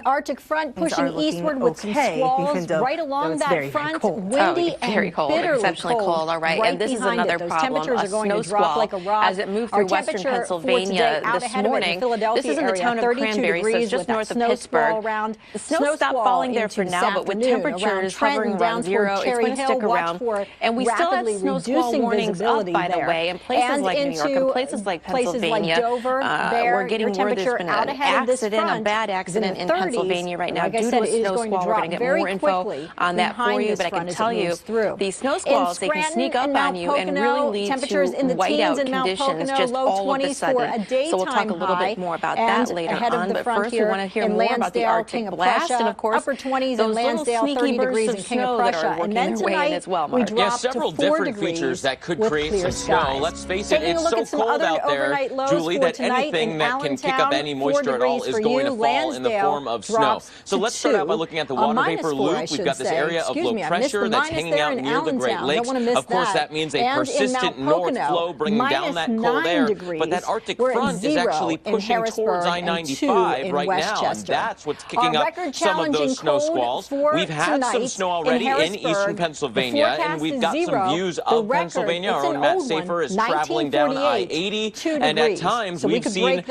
Arctic front pushing eastward with some squalls right along that front. Windy and bitterly exceptionally cold. All right, and this is another problem. Temperatures are going to drop like a rock as it moved through western Pennsylvania this morning. This is in the town of Cranberry, so it's just north of Pittsburgh. The snow stopped falling there for now, but with temperatures hovering around zero, it's going to stick around. And we still have snow squall warnings up, by the way, in places like New York and places like Pennsylvania. We're getting word there's been an accident, a bad accident in Pennsylvania right now due to a snow squall. We're going to get more info on that for you, but I can tell you these snow squalls, they can sneak up on you and really lead to whiteout conditions just all of a sudden. So we'll talk a little bit more about that later on, but first we want to hear more about the Arctic blast and, of course, those little sneaky bursts of snow that are working their way in as well, Mark. Yeah, several different features that could create some snow. Let's face it, it's so cold out there, Julie, that anything that can kick up any moisture at all is going to fall in the form of snow. So let's start out by looking at the water vapor loop. We've got this area of low pressure that's hanging out near the Great Lakes. Of course, that means a persistent north flow bringing down that cold air. But that Arctic front is actually pushing towards I-95 right now, and that's what's kicking up some of those snow squalls. We've had some snow already in eastern Pennsylvania, and we've got some views of Pennsylvania. Our own Matt Safer is traveling down I-80, and at times we've seen,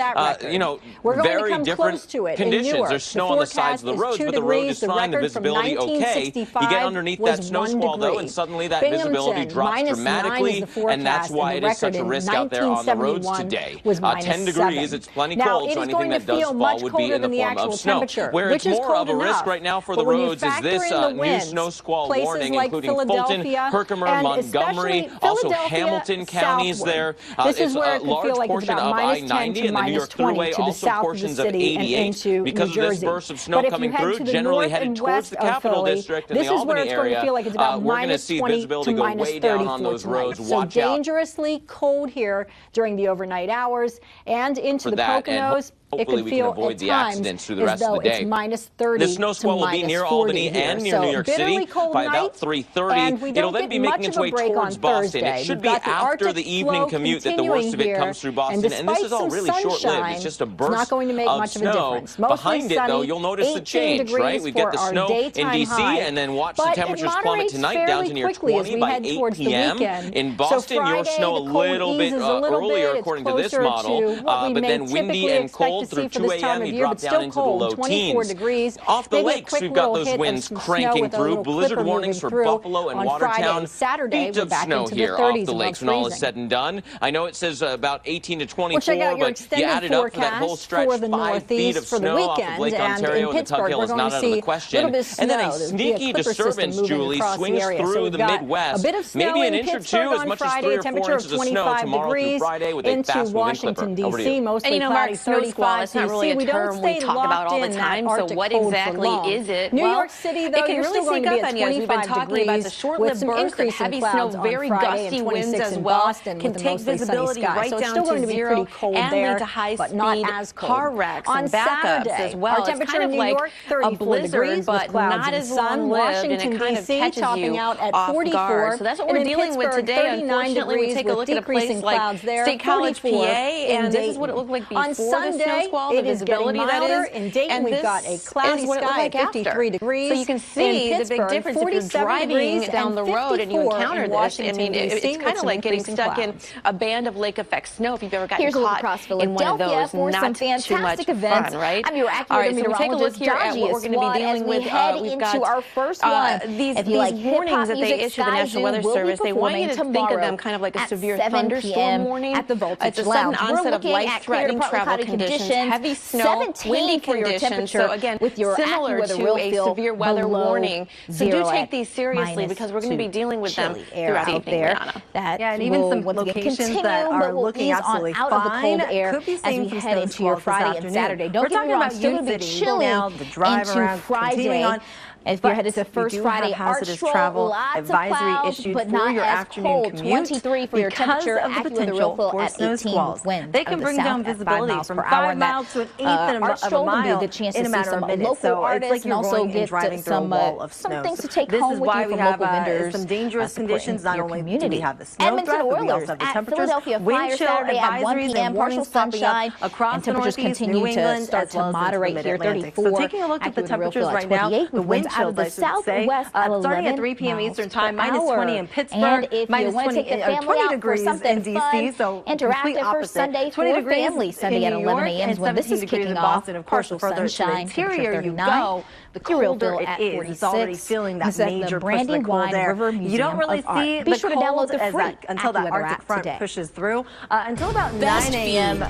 very different conditions. There's snow on the sides of the roads, but the road is fine, the visibility okay. You get underneath that snow squall, though, and suddenly that visibility drops dramatically, and that's why it is such a risk out there on the roads today. 10 degrees, it's plenty cold, so anything that does fall would be in the form of snow. Where it's more of a risk right now for the roads is this new snow squall warning, including Fulton, Herkimer, Montgomery, also Hamilton counties there. It's a large portion of I-90 and the New York Thruway, also portions of 88. Because of this burst of snow coming through, generally headed towards the Capital District and the Albany area, we're going to see visibility go way down on those roads. Watch out. Dangerously cold here during the overnight hours and into the Poconos. Hopefully we can avoid the accidents through the rest of the day. The snow squall will be near Albany and near New York City by about 3:30. It'll then be making its way towards Boston. It should be after the evening commute that the worst of it comes through Boston. And this is all really short-lived. It's just a burst of snow. Behind it, though, you'll notice the change, right? We've got the snow in D.C. and then watch the temperatures plummet tonight down to near 20 by 8 p.m. In Boston, your snow a little bit earlier according to this model, but then windy and cold through 2 a.m. you drop down into the low teens. Off the lakes, we've got those winds cranking through. Blizzard warnings for Buffalo and Watertown. Feet of snow here off the lakes when all is said and done. I know it says about 18 to 24, but you add it up for that whole stretch, 5 feet of snow off of Lake Ontario and the Tug Hill is not out of the question. And then a sneaky disturbance, Julie, swings through the Midwest. Maybe an inch or two, as much as 3 or 4 inches of snow tomorrow through Friday with a fast-moving clipper. Over to you. And you know, Mark, snow squall, it's not really a term we talk about all the time, so what exactly is it? New York City, though, it can really sneak up on you, as we've been talking about the short-lived bursts of heavy snow, very gusty winds as well, can take visibility right down to zero and lead to high-speed car wrecks and backups as well. It's kind of like a blizzard, but not as long-lived, and it kind of catches you off guard. So that's what we're dealing with today. Unfortunately, we take a look at a place like State College, PA, and this is what it looked like before the snow squall, the visibility that is. In Dayton, we've got a cloudy sky at 53 degrees. So you can see the big difference if you're driving down the road and you encounter this. I mean, it's kind of like getting stuck in a band of lake effect snow if you've ever gotten caught in one of those. Not too much fun, right? I'm your AccuWeather All right, so we take a look here at what we're going to be dealing with. We've got these warnings that they issue, the National Weather Service. They want you to think of them kind of like a severe thunderstorm warning. It's a sudden onset of life-threatening travel conditions, heavy snow, windy conditions. So again, similar to a severe weather warning. So do take these seriously because we're going to be dealing with them throughout the evening, Rihanna. Yeah, and even some locations that are looking absolutely fine could be seeing some snow squalls this afternoon. Saturday. Don't We're talking about Union City now, the drive around continuing on. If you're headed to First Friday Arch Stroll, lots of clouds, but not as cold. 23 for your temperature. AccuWeather real full at 18 wind. They can bring down visibility from 5 miles to an eighth of a mile in a matter of minutes. So it's like you're going and driving through a wall of snow. Some things to take home with you from local vendors. Some dangerous conditions. Not only do we have the snow threat, but we also have the temperatures. Wind chill advisories and warnings popping up across the Northeast, New England, as well as the Mid-Atlantic. So taking a look at the temperatures right now, the wind chill, I should say, starting at 3 p.m. Eastern Time, minus 20 in Pittsburgh, minus 20 degrees in D.C. So complete opposite. 20 degrees in New York and 17 degrees in Boston. Of course, the further to the interior you go, the colder it is. It's already feeling that major push of the cold air. You don't really see the cold until that Arctic front pushes through. Until about 9 a.m.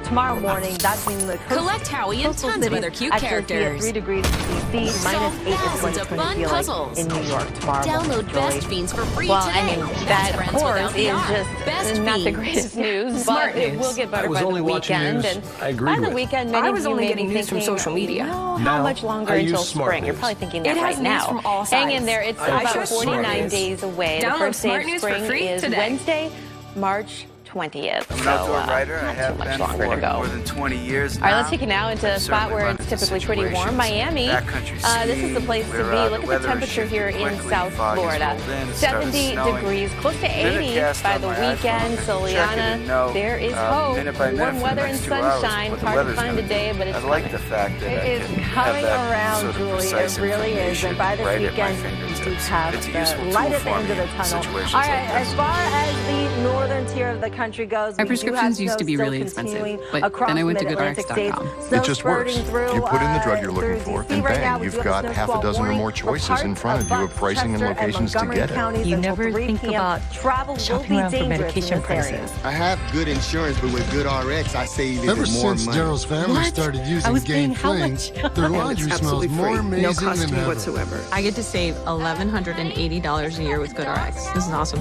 tomorrow morning, that's when the collect Howie and tons of other cute characters. 3 degrees in D.C., minus 8 is what it's going to feel like in New York tomorrow. Download Best Fiends for free today. I mean, that of course is just not the greatest news, but it will get better by the weekend. And by the weekend, many of you may be thinking from social media. How much longer until spring? You're probably thinking that right now. Hang in there. It's about 49 days away. The first day of spring is Wednesday, March 20th. I'm an outdoor writer. I have been for more than 20 years now. All right, let's take it now into a spot where it's typically pretty warm. Miami. This is the place to be. Look at the temperature here in South Florida. 70 degrees, close to 80 by the weekend. Soliana, there is hope. Warm weather and sunshine. Hard to find today, but it's I like the fact that it is coming around, Julie. It really is. And by this weekend, you do have the light at the end of the tunnel. All right, as far as the northern tier of the country goes, my prescriptions used to be really expensive, but then I went to GoodRx.com. It just works. You put in the drug you're looking for, and bang, you've got half a dozen or more choices in front of you of pricing and locations to get it. You never think about shopping around for medication prices. I have good insurance, but with GoodRx, I save even more money. Ever since Daryl's family started using Gain Fling, their laundry smells more amazing no cost than to me ever. whatsoever. I get to save $1,180 a year with GoodRx. This is awesome.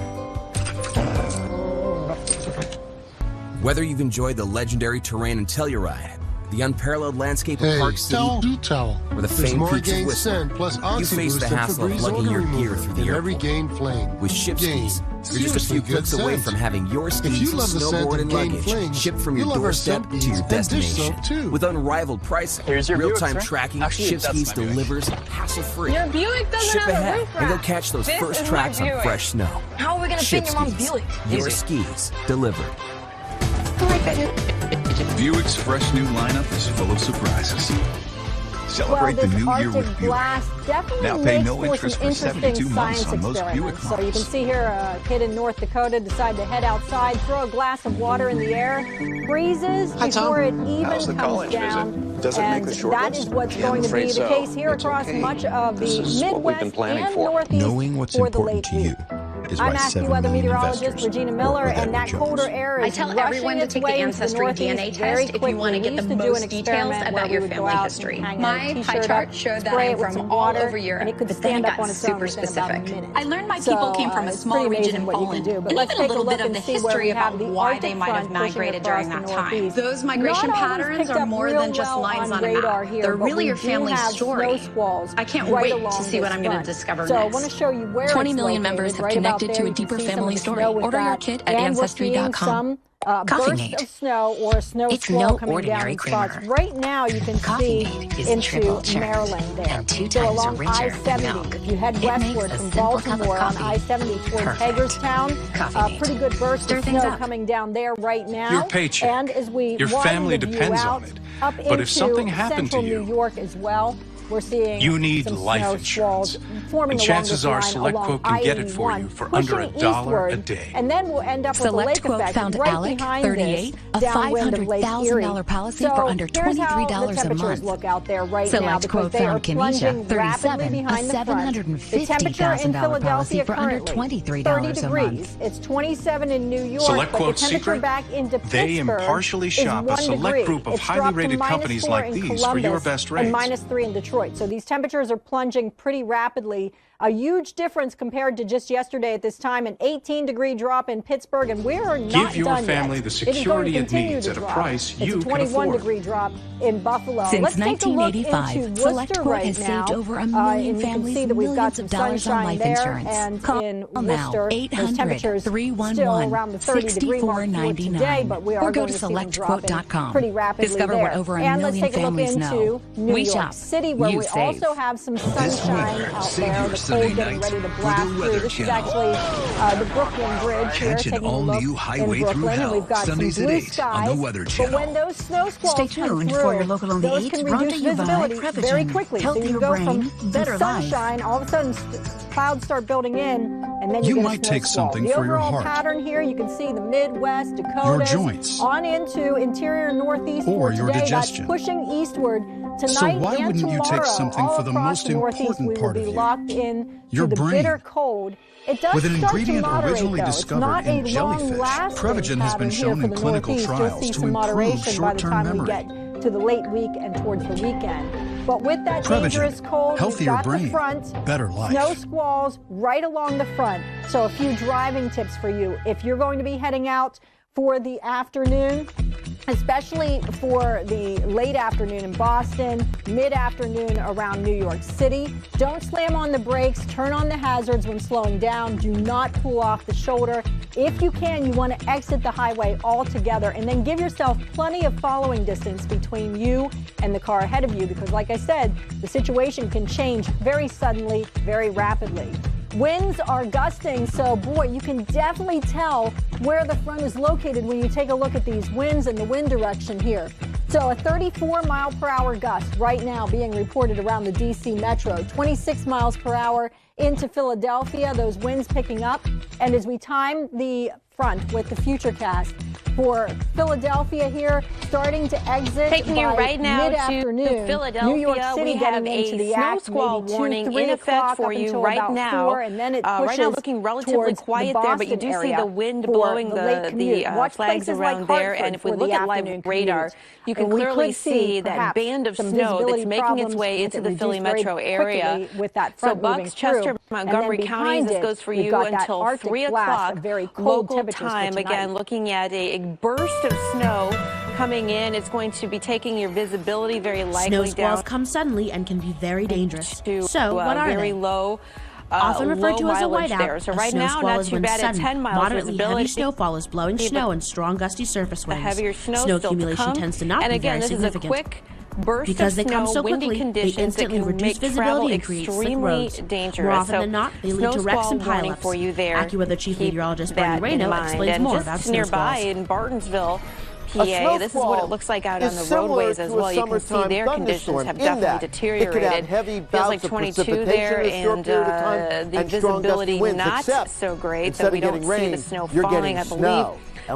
Whether you've enjoyed the legendary terrain and Telluride, the unparalleled landscape of Park City, or the famed peaks of Whistler, you face the hassle of lugging your gear through the airport. With Ship Skis, you're just a few clicks away from having your skis, snowboard, and luggage shipped from your doorstep to your destination. With unrivaled pricing, real-time tracking, Ship Skis delivers hassle-free. Your Buick doesn't Ship have a ahead roof rack. and go catch those first tracks on fresh snow. How are we going to fit your mom's Buick? Your skis delivered. Buick's fresh new lineup is full of surprises. Celebrate the new year with Buick. Now pay no interest for 72 months on most Buick models. So you can see here a kid in North Dakota decided to head outside, throw a glass of water in the air, freezes before it even comes down. And that is what's going to be the case here across much of the Midwest and Northeast. Knowing what's important to you. I'm AccuWeather meteorologist Regina Miller, and that colder air is rushing everyone to its take way the into the Ancestry Northeast DNA very test if you want to get the most details about your family history. My pie chart showed that I'm from all over Europe, and it could but stand then up it on got its own super specific. I learned my people came from a small region in Poland, and even a little bit of the history about why they might have migrated during that time. Those migration patterns are more than just lines on a map. They're really your family story. I can't wait to see what I'm going to discover next. So I want to show you where 20 million members have connected to a deeper family story. Order your kit at Ancestry.com. Coffee Mate. Of snow or a snow squall coming down in spots. Right now you can see into Maryland there. So along I-70, if you head westward from Baltimore on I-70 towards Hagerstown, pretty good burst of snow coming down there right now. Your paycheck, and as we your family depends on it. Up but if something happened to New York as well, we're seeing you need life insurance. And chances are SelectQuote can get it for you for under $1 a day. And then we'll end up with a lake effect found right Alec, behind 38, this, a $500,000 policy for under $23 a month. Look out there right now SelectQuote found Kenesha, 37, a $750,000 policy for under $23 a month. It's 27 in New York. SelectQuote secret? Back into they impartially shop a select group of highly rated companies like these for your best rates. And -3 in Detroit. So these temperatures are plunging pretty rapidly A huge difference compared to just yesterday at this time, an 18-degree drop in Pittsburgh, and we're not done Give your family the security it needs at a price you can afford. It's a 21-degree drop in Buffalo. Since 1985, SelectQuote has saved over $1 million families millions of dollars on life insurance. And Call in now, Worcester, those temperatures still around the 30-degree mark for today, but we are or go going to see them dropping SelectQuote.com. pretty rapidly Discover there. what over $1 And let's million take a look families know. into New We York shop, City, where you we save. also have some sunshine out there. The cold getting ready to blast through. This is actually the Brooklyn Bridge here, Catch an taking a look all-new highway in through Brooklyn, and hell, we've got Sundays some at blue 8 skies. on the Weather But Channel. when those snow squalls Stay come tuned through, for your local on the those 8s, can brought reduce to you by visibility very Prevagen. quickly. So Healthier you go brain, from better life. sunshine, all of a sudden clouds start building in, and then you get might a snow take squall. something the for your overall heart. pattern here, you can see the Midwest, Dakotas, joints. on into interior Northeast Or for your today. digestion. That's pushing eastward tonight So why and wouldn't you tomorrow. take something all for the across most the Northeast, important we will part be of you? locked in Your to the brain. bitter cold. It does With an start ingredient to moderate, originally though. discovered it's not in a jellyfish, long-lasting Prevagen has been pattern shown here in for the clinical Northeast. trials You'll see to some improve moderation by the short-term time memory. we get to the late week and towards the weekend. But with that Prevagen, dangerous cold, we've healthier got brain, the front, better life. snow squalls right along the front. So a few driving tips for you. If you're going to be heading out for the afternoon, especially for the late afternoon in Boston, mid-afternoon around New York City, don't slam on the brakes, turn on the hazards when slowing down, do not pull off the shoulder. If you can, you want to exit the highway altogether, and then give yourself plenty of following distance between you and the car ahead of you, because like I said, the situation can change very suddenly, very rapidly. Winds are gusting, so boy, you can definitely tell where the front is located when you take a look at these winds and the wind direction here. So a 34-mile-per-hour gust right now being reported around the D.C. metro, 26 miles per hour into Philadelphia, those winds picking up. And as we time the front with the Futurecast, for Philadelphia here, starting to exit Taking you right now to Philadelphia. New York City we have into the snow act, squall warning in effect for you right now. 4, and then it right now looking relatively quiet there, but you do see the wind blowing the flags around there. And if we look at live radar, you can clearly see that band of snow that's making its way into the Philly metro area. With that so Bucks, Chester, Montgomery counties, this goes for you until 3 o'clock local time. Again, looking at a burst of snow coming in. It's going to be taking your visibility very likely down. Snow squalls come suddenly and can be very dangerous. So what are very they? low. Often referred to as a whiteout, there. So right now, not too bad at 10 miles moderately visibility. heavy snowfall is blowing snow and strong gusty surface winds. Heavier snow accumulation tends to not and be again, very this significant. Is a quick burst because of they come snow, so windy quickly, they conditions that instantly can reduce make visibility and travel create slick extremely roads. dangerous. More often so than not, they lead to wrecks and pileups. For you there. AccuWeather Chief Meteorologist Bernie that Rayno explains and more just about snow nearby squalls. in Bartonsville, PA. This is what it looks like out on the roadways as well. You can see their conditions have definitely deteriorated. Feels like 22 there, and the visibility not so great, so we don't see the snow falling, I believe.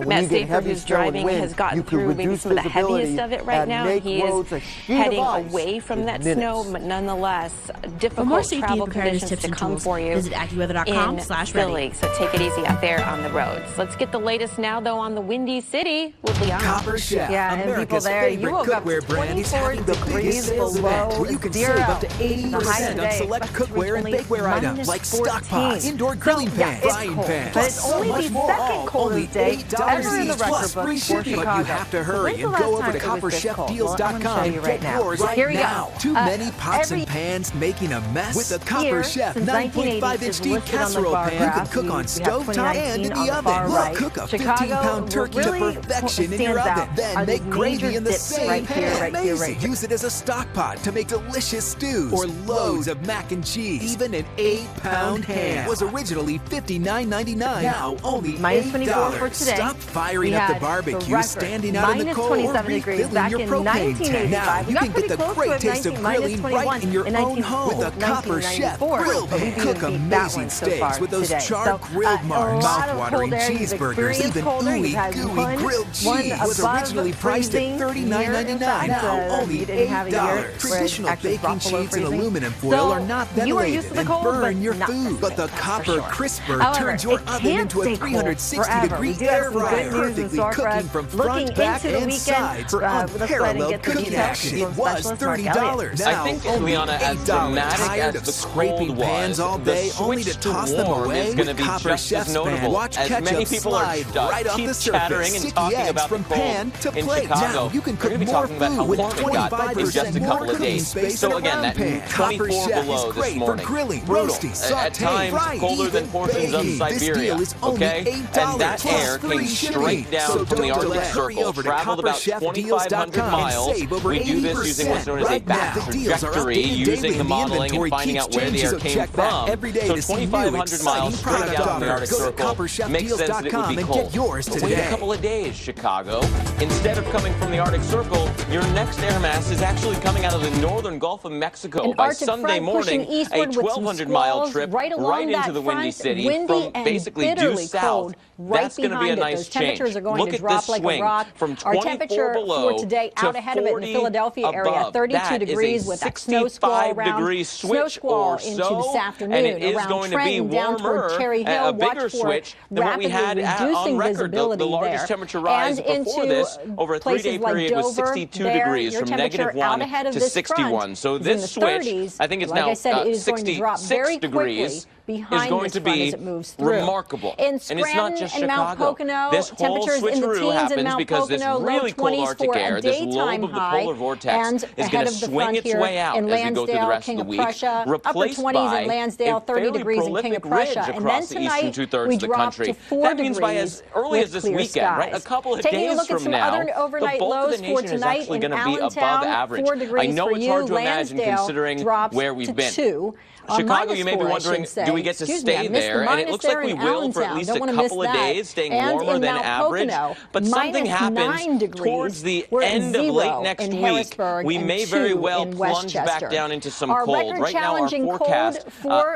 Matt Stafer, who's driving, has gotten through maybe some of the heaviest of it right now, and he is heading away from that snow, but nonetheless, difficult travel conditions to come for you visit AccuWeather.com/ready. So take it easy out there on the roads. Let's get the latest now, though, on the Windy City with Liana. Copper Chef, yeah, and people there, you woke up 24 degrees below where you can zero. save up to 80% on select cookware and bakeware items like stock pots, indoor grilling pans, frying pans. But it's only the second coldest day ever in the record book for Chicago. But you have to hurry and go over to CopperChefDeals.com and get yours right now. Too many pots and pans making a mess? With the Copper Chef 9.5-inch deep casserole pan, you can cook on stovetop and in the oven. Look, cook a 15-pound turkey to perfection in your oven. Then make gravy in the same pan. Amazing. Use it as a stock pot to make delicious stews or loads of mac and cheese. Even an 8-pound ham was originally $59.99. Now only -24 for today. Stop firing up the barbecue, standing out in the cold, or refilling your propane tank. Now you can get the great taste of grilling right in your own home with a Copper Chef grill pan. Cook amazing steaks with those char-grilled marks. Mouth-watering cheeseburgers, even ooey gooey grilled cheese was originally priced at $39.99. Now only $8. Traditional baking sheets and aluminum foil are not ventilated and burn your food, but the Copper Crisper turns your oven into a 360-degree air fry, perfectly cooking from front, back, and sides for unparalleled cooking action. It was $30. I think, Liana, as dramatic as the cold pans all day, only to toss them away is going to be just as notable. Watch as ketchup many people are right off the chattering and talking about from pan to plate. Chicago. Now you can cook We're more talking about how food with warm it got in just a couple of days. So again, that 24 below this morning. Brutal. At times colder than portions of Siberia. Okay? And that air came straight down from the Arctic Circle, traveled about 2,500 miles. We do this using what's known as a back trajectory, using the modeling and finding out where the air came from. So 2,500 miles straight down from the Arctic Circle makes sense that it would be cold. But wait a couple of days, Chicago. Instead of coming from the Arctic Circle, your next air mass is actually coming out of the northern Gulf of Mexico. By Sunday morning, a 1,200-mile trip right into the Windy City from basically due south. That's going to be a nice change. Look at this swing from 24 below today out ahead of it in the Philadelphia area, 32 degrees with that snow squall around, snow squall into this afternoon, and it is going to be warmer, a bigger switch than what we had on record. The largest temperature rise before this over a 3-day period was 62 degrees from -1 to 61. So this switch, I think it's now 66 degrees. Is going to be remarkable. In and it's not just and Mount Chicago. Pocono, this whole switcheroo happens because this really cold Arctic air, this lobe of the polar vortex, is going to swing its way out as we go through the rest of the week, replaced by a fairly prolific ridge across the eastern two-thirds of the country. That means by as early as this weekend, right, a couple of days from now, the bulk of the nation is actually going to be above average. I know it's hard to imagine considering where we've been. Chicago, you may be wondering, do we get to stay there? And it looks like we will for at least a couple of days, staying warmer than average. But something happens towards the end of late next week. We may very well plunge back down into some cold. Right now, our forecast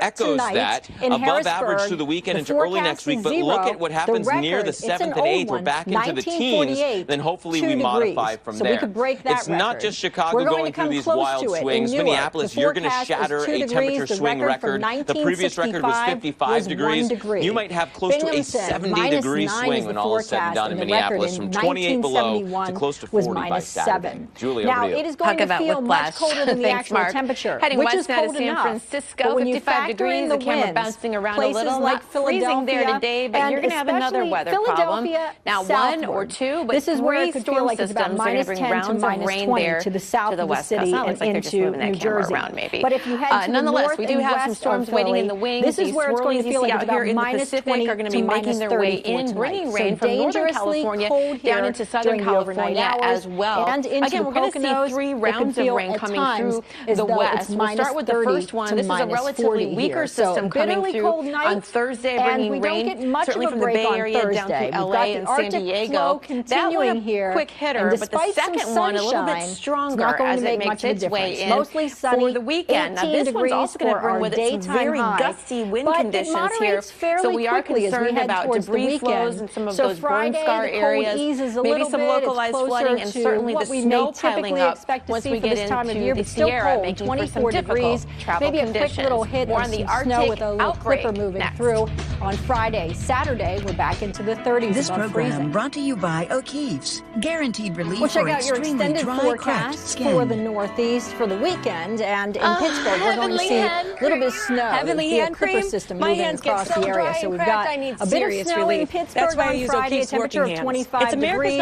echoes that, above average through the weekend into early next week. But look at what happens near the 7th and 8th. We're back into the teens. Then hopefully we modify from there. It's not just Chicago going through these wild swings. Minneapolis, you're going to shatter a temperature swing record. The previous record was 55 degrees. You might have close to a 70-degree swing when all is said and done in Minneapolis, from 28 below to close to 40 by Saturday. Julie, now, it is going to feel much colder than the actual temperature, Heading which west is now cold to San enough. Francisco, 55 degrees. The camera bouncing around a little. Like freezing there today, but you're going to have another weather problem. Now, one or two, but this is where it could feel like it's about -10 to -20 to the south of the city and into New Jersey. But if you head to nonetheless, we do have some storms waiting in the wings. This is where it's going to feel like it's about here in the Pacific are going to be making their way in, bringing rain from northern California down into southern California as well. And again, we're going to see 3 rounds of rain coming through the west. We'll start with the first one. This is a relatively weaker system coming through on Thursday, bringing rain certainly from the Bay Area down through LA and San Diego. That one a quick hitter, but the second one a little bit stronger as it makes its way in for the weekend. Now this one's also going to bring with it some very gusty wind conditions here, so we are concerned about debris flows in some of those burn scar areas, maybe some localized flooding, and certainly the snow piling up once we get into the Sierra, making for some difficult travel conditions. More on the Arctic outbreak moving through on Friday. Saturday, we're back into the 30s. This program freezing. Brought to you by O'Keefe's. Guaranteed relief we'll check for out your extremely extended dry, forecast for the Northeast for the weekend. And in Pittsburgh, we're going to see a little bit of snow. Heavenly hand cream system moving across the area. So we've got a bit of snow in Pittsburgh on Friday, a temperature of 25 degrees.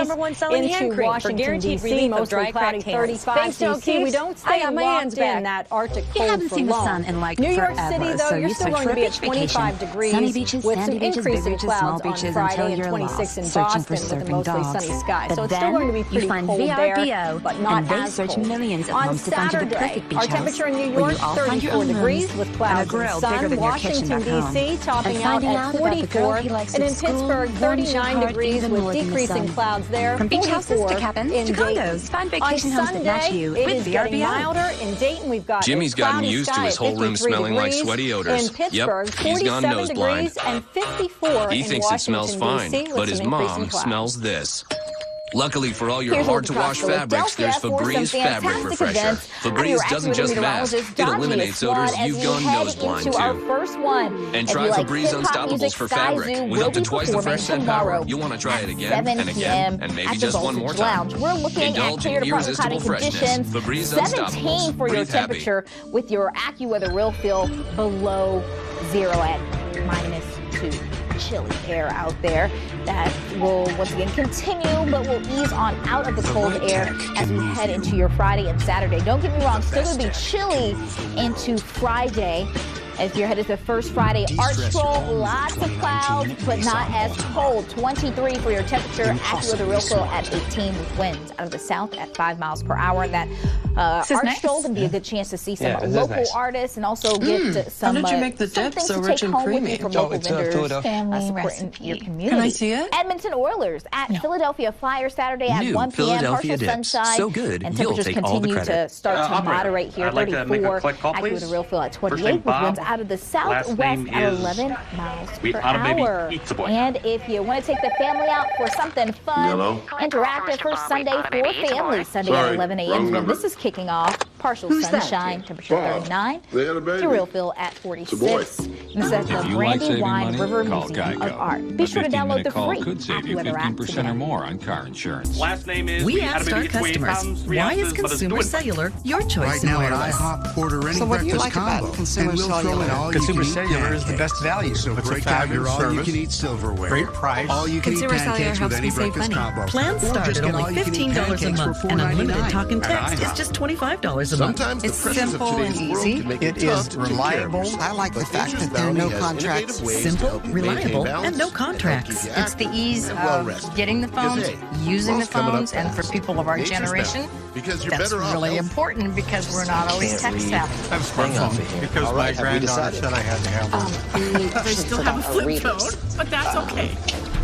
Into Washington, D.C., mostly cloudy, 35 D.C. We don't stay locked in that Arctic cold for long. New York City, though, you're still going to be at 25 degrees with some increasing clouds on Friday and 26 in Boston with a mostly sunny sky. So it's still going to be pretty cold there, but not as cold. On Saturday, our temperature in New York, 34 degrees with clouds and sun. Washington, D.C., topping out at 44. And in Pittsburgh, 39 degrees with decreasing clouds there. From beach houses to cabins, Chicago's fun vacation homes that match you with getting milder. In Dayton, we've got Jimmy's gotten used to his whole room smelling like sweaty odors. In Pittsburgh, 47 degrees and 54 He thinks it smells fine, but his mom clouds. smells this. Luckily for all your hard-to-wash fabrics, there's Febreze Fabric Refresher. Febreze doesn't just mask, it eliminates odors you've gone nose blind to. And try Febreze Unstoppables for fabric. With up to twice the fresh scent power, you'll want to try it again and again, and maybe just one more time. Indulge in irresistible freshness. Febreze Unstoppables. for your Breathe happy. temperature with your AccuWeather Real Feel below 0 at -2. Chilly air out there that will once again continue, but will ease on out of the cold air as we head into your Friday and Saturday. Don't get me wrong, still going to be chilly into Friday. If you're headed to the first Friday art stroll, lots of clouds, but not as cold. 23 for your temperature. AccuWeather Real Feel at 18 with winds out of the south at 5 miles per hour. And that art stroll can be a good chance to see some local artists and also get some. How did you make the dip so rich and creamy? From local vendors, family recipe. Your community. Can I see it? Edmonton Oilers at Philadelphia Flyers Saturday at 1 p.m. Partial sunshine. So good, and temperatures continue to start to moderate here. 34. AccuWeather Real Feel at 28 with winds out of the southwest at 11 miles per hour. And if you want to take the family out for something fun, interactive for Sunday for families, Sunday at 11 a.m. when this is kicking off. Partial sunshine, temperature 39. To Real Feel at 46. This is at the Brandywine River Museum of Art. Be sure to download the free AccuWeather app today. or more on car insurance. Last name is we asked our customers, why is Consumer Cellular your choice in wireless? IHOP, order any So what do you breakfast like combo. about Consumer Cellular? Consumer Cellular is the best value. So it's break out your all-you-can-eat silverware. Great price. All-you-can-eat Consumer Cellular pancakes with helps any me save breakfast money. combo. Plans start at only $15 a month, and unlimited talk and text is just $25 a month. Sometimes It's the pressures simple of and today's world easy. can make It it tough is to take care of reliable. yourself. I like the But fact Nature's that there are no Bounty has contracts. innovative ways to Simple, help you maintain reliable, balance and no keep contracts. you It's the active ease and of well-rested. getting the phones, Because, hey, using the fall's coming up phones, and for fast. people of our Nature's generation, Bounty, because you're that's better off really healthy. important because we're not always tech savvy. I have a smartphone because my granddaughter said I had to have one. They still have a flip phone, but that's okay.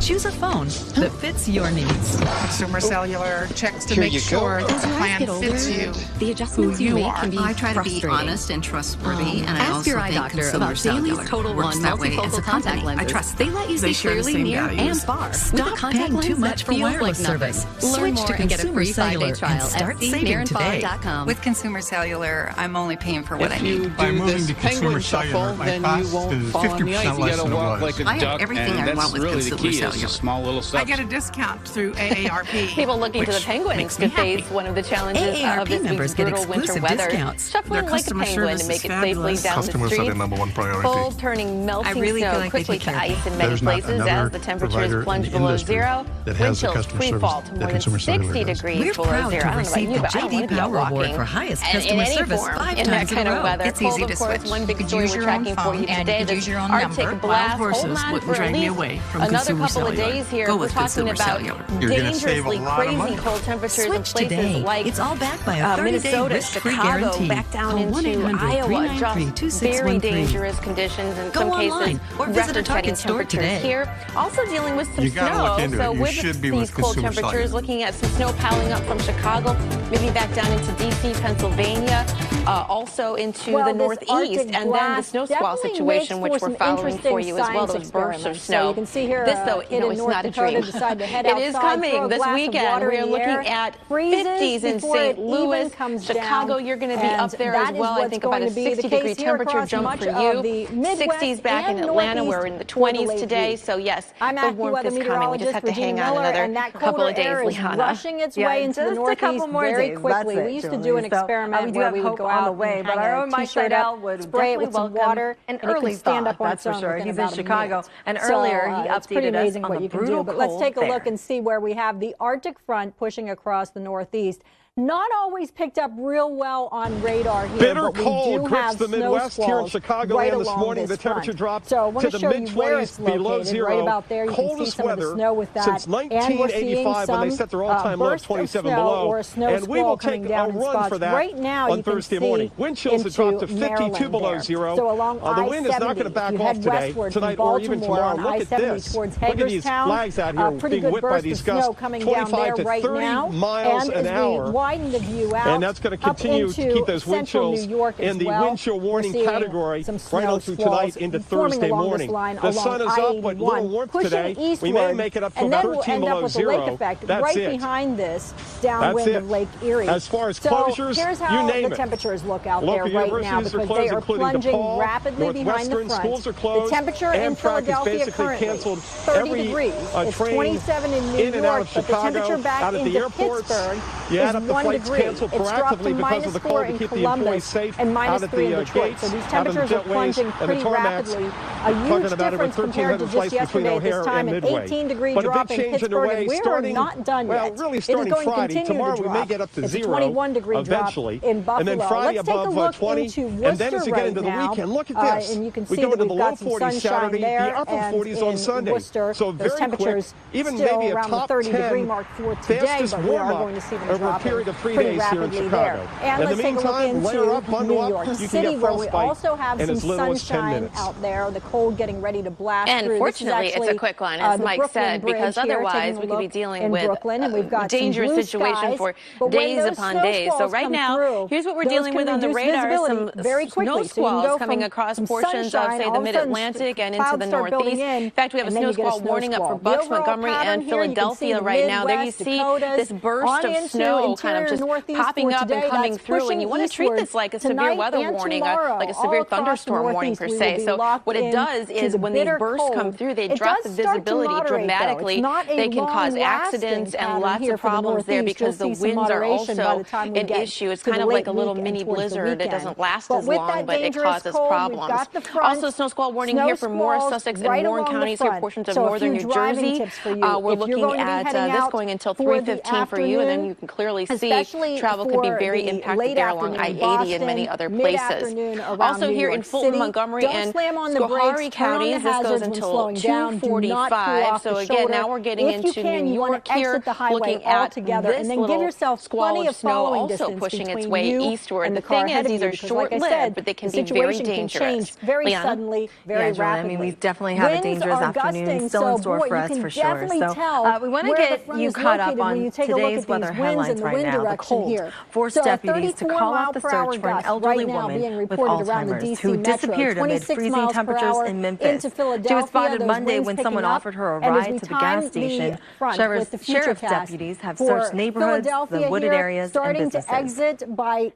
Choose a phone that fits your needs. Consumer Cellular checks to Here make you sure go. that the plan fits you, the adjustments who you you make are. can be I try to be frustrating. honest and trustworthy, and I Ask also your eye think doctor Consumer about Cellular Bailey's Total works One that way. As multifocal a contact contact lenses. I trust They let you They see share the clearly same near values. and far. Stop paying too much for wireless service. Learn Switch more to and get a Consumer free 5-day Cellular trial and at start saving today. seenearandfar.com. With Consumer Cellular, I'm only paying for what I If need. you By do moving this to Consumer Cellular, my cost is 50% less than it was. I have everything I want with Consumer Cellular. Small little I steps. get a discount through AARP. People looking to the Penguins to face one of the challenges of AARP this members week's get brutal winter exclusive weather. discounts. Shuffling Their like a customer penguin to service make is it safely fabulous. down the Customers are streets. their #1 priority. Cold, turning melting really feel snow like they quickly take to care of ice in many There's not places another as the temperatures provider plunge in the below industry zero. that Wind has the chills customer free service fall to that more than Consumer Cellular 60 does. degrees We're below proud zero. to I don't know about receive you, the but I don't want JD to be out Power Award walking for highest in customer any service form 5 in times that in kind a of row. weather. It's Cold, easy to of course, switch. one You big could story use we're your own tracking for phone you and today. you could use your own Arctic number. blast, Wild hold horses on wouldn't for drive at me least away from another Consumer couple of Cellular. days here. Go We're with talking Consumer about Cellular. You're gonna save a dangerously lot of crazy money. cold temperatures in Switch places today. like It's all backed by a 30-day Minnesota, risk-free Chicago, guarantee. back down Call into 1-800-393-2613. Iowa. Just very dangerous conditions in Go some online cases. or visit a Record-setting Target store temperatures today. here. Also dealing with some You gotta snow. look into So it. You with should be these with cold Consumer temperatures, Cellular. looking at some snow piling up from Chicago, maybe back down into D.C., Pennsylvania, also into the northeast, and then the snow squall situation, which we're following for you as well. Those bursts of snow. So you can see here, this, though, you know, it's not a dream. It is coming this weekend. We're looking at 50s in St. Louis, Chicago. You're going to be up there as well. I think about a 60-degree temperature jump for you. 60s back in Atlanta. We're in the 20s today. So yes, the warmth is coming. We just have to hang on another couple of days, Liana. Rushing its way into the northeast very quickly. We used to do an experiment where we would go out and hang a t-shirt up, spray it with some water, and it can stand up on its own within about a minute. And earlier he it's pretty updated us amazing on what the you can do. brutal But let's take a cold look and see where we have the Arctic front pushing across the northeast. Not always picked up real well on radar here. Bitter but we cold do grips have the Midwest here in Chicago, right and this along morning the this temperature front. dropped so I want to the show you where it's mid-20s, below located. zero. Right about there, you can see Coldest some of the weather snow with that. since 1985 when they set their all-time low of 27 below. Or a snow and we will take down a run for that right now, on Thursday morning. Wind chills have dropped to 52 below zero. So along the wind is not going to back off today, tonight, or even tomorrow. Look at this. Look at these flags out here being whipped by these gusts. 25 to 30 miles an hour widen the view out. And that's going to continue to keep those wind chills in the wind chill warning category right on through tonight into Thursday morning. The sun is up with little warmth today. We may make it up to about 13 below zero. That's right it. Behind this, downwind of Lake Erie. As far as closures, here's how you name the it. temperatures look out Local there right now because they are plunging rapidly behind the front. Schools are closed. The temperature in Philadelphia currently 30 degrees. It's 27 in New York, but the temperature back into Pittsburgh is 1 degree. It's dropped to -4 in Columbus and -3 in Detroit. So these temperatures are plunging pretty rapidly. A huge difference compared to just yesterday at this time. An 18-degree drop in Pittsburgh, and we are not done yet. Well, really starting Friday. Tomorrow we may get up to zero. 21-degree drop in Buffalo. And then Friday above 20. And then as you get into the weekend, look at this. And you can see we go into that the we've low got some 40s Saturday, the upper 40s on Sunday. Worcester, so very those temperatures quick, even still maybe a around top the 30-degree 10 mark for today, but we are going to see them over a dropping period of 3 pretty days here in rapidly Chicago. there. And in let's the take a look meantime, layer into up, bundle New up, York you can City, get where we frostbite also have in some as little as 10 sunshine minutes. out there. The cold getting ready to blast and through. Fortunately, it's a quick one, as Mike said, because otherwise we could be dealing with a dangerous situation for days upon days. So right now, here's what we're dealing with on the radar: some snow squalls coming across portions of, say, the Mid-Atlantic and into the Northeast. In fact, we have a snow squall warning up for Bucks, Montgomery, and Philadelphia right now. There you see this burst of snow kind of just popping up and coming through, and you want to treat this like a severe weather warning, like a severe thunderstorm warning per se. So what it does is when these bursts come through, they drop the visibility dramatically. They can cause accidents and lots of problems there because the winds are also an issue. It's kind of like a little mini blizzard. It doesn't last as long, but it causes problems. Also, snow squall warning here for Morris, Sussex, and Warren counties, here portions of northern New Jersey. We're looking at this going until 3:15 for you, and then you can clearly see travel could be very impacted there along I-80 and many other places. Also here in Fulton, Montgomery, and Schoharie counties, this goes until 2:45. So again, now we're getting into New York here, looking at this little squall of snow also pushing its way eastward. The thing is, these are short-lived, but they can be very dangerous. Very suddenly, very rapidly. I mean, we definitely have a dangerous afternoon still in store for us, for sure. So we want to get you caught up on today's weather headlines right now. The cold forced deputies to call off the search for an elderly woman with Alzheimer's who disappeared amid freezing temperatures in Memphis. She was spotted Monday when someone offered her a ride to the gas station. Sheriff's deputies have searched neighborhoods, the wooded areas, and businesses.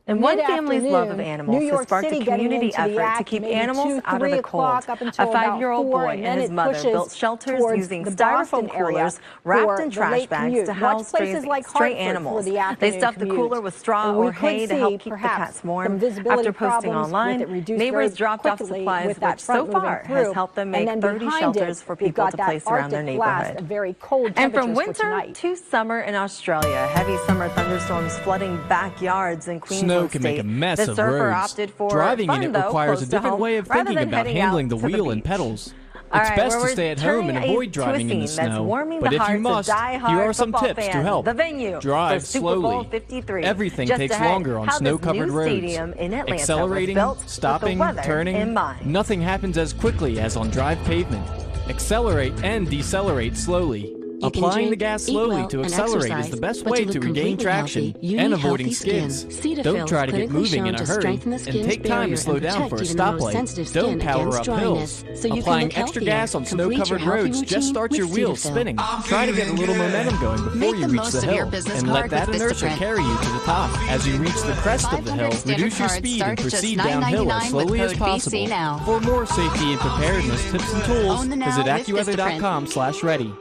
And one family's love of animals has sparked a community effort to keep animals out of the cold. A 5-year-old boy and his mother built shelters using styrofoam coolers wrapped in trash bags to house stray animals. They stuffed the cooler with straw or hay to help keep the cats warm. After posting online, neighbors dropped off supplies, which so far has helped them make 30 shelters for people to place around their neighborhood. And from winter to summer in Australia, heavy summer thunderstorms flooding backyards in Queensland Snow can make a mess of roads. Driving in it requires a different way of thinking about handling the wheel and pedals. It's best to stay at home and avoid driving in the snow. But if you must, here are some tips to help. Drive slowly. Everything takes longer on snow-covered roads. Accelerating, stopping, turning, nothing happens as quickly as on dry pavement. Accelerate and decelerate slowly. Applying the gas slowly to accelerate is the best way to regain traction and avoiding skids. Don't try to get moving in a hurry and take time to slow down for a stoplight. Don't power up hills. Applying extra gas on snow-covered roads just starts your wheels spinning. Try to get a little momentum going before you reach the hill and let that inertia carry you to the top. As you reach the crest of the hill, reduce your speed and proceed downhill as slowly as possible. For more safety and preparedness tips and tools, visit AccuWeather.com/ready.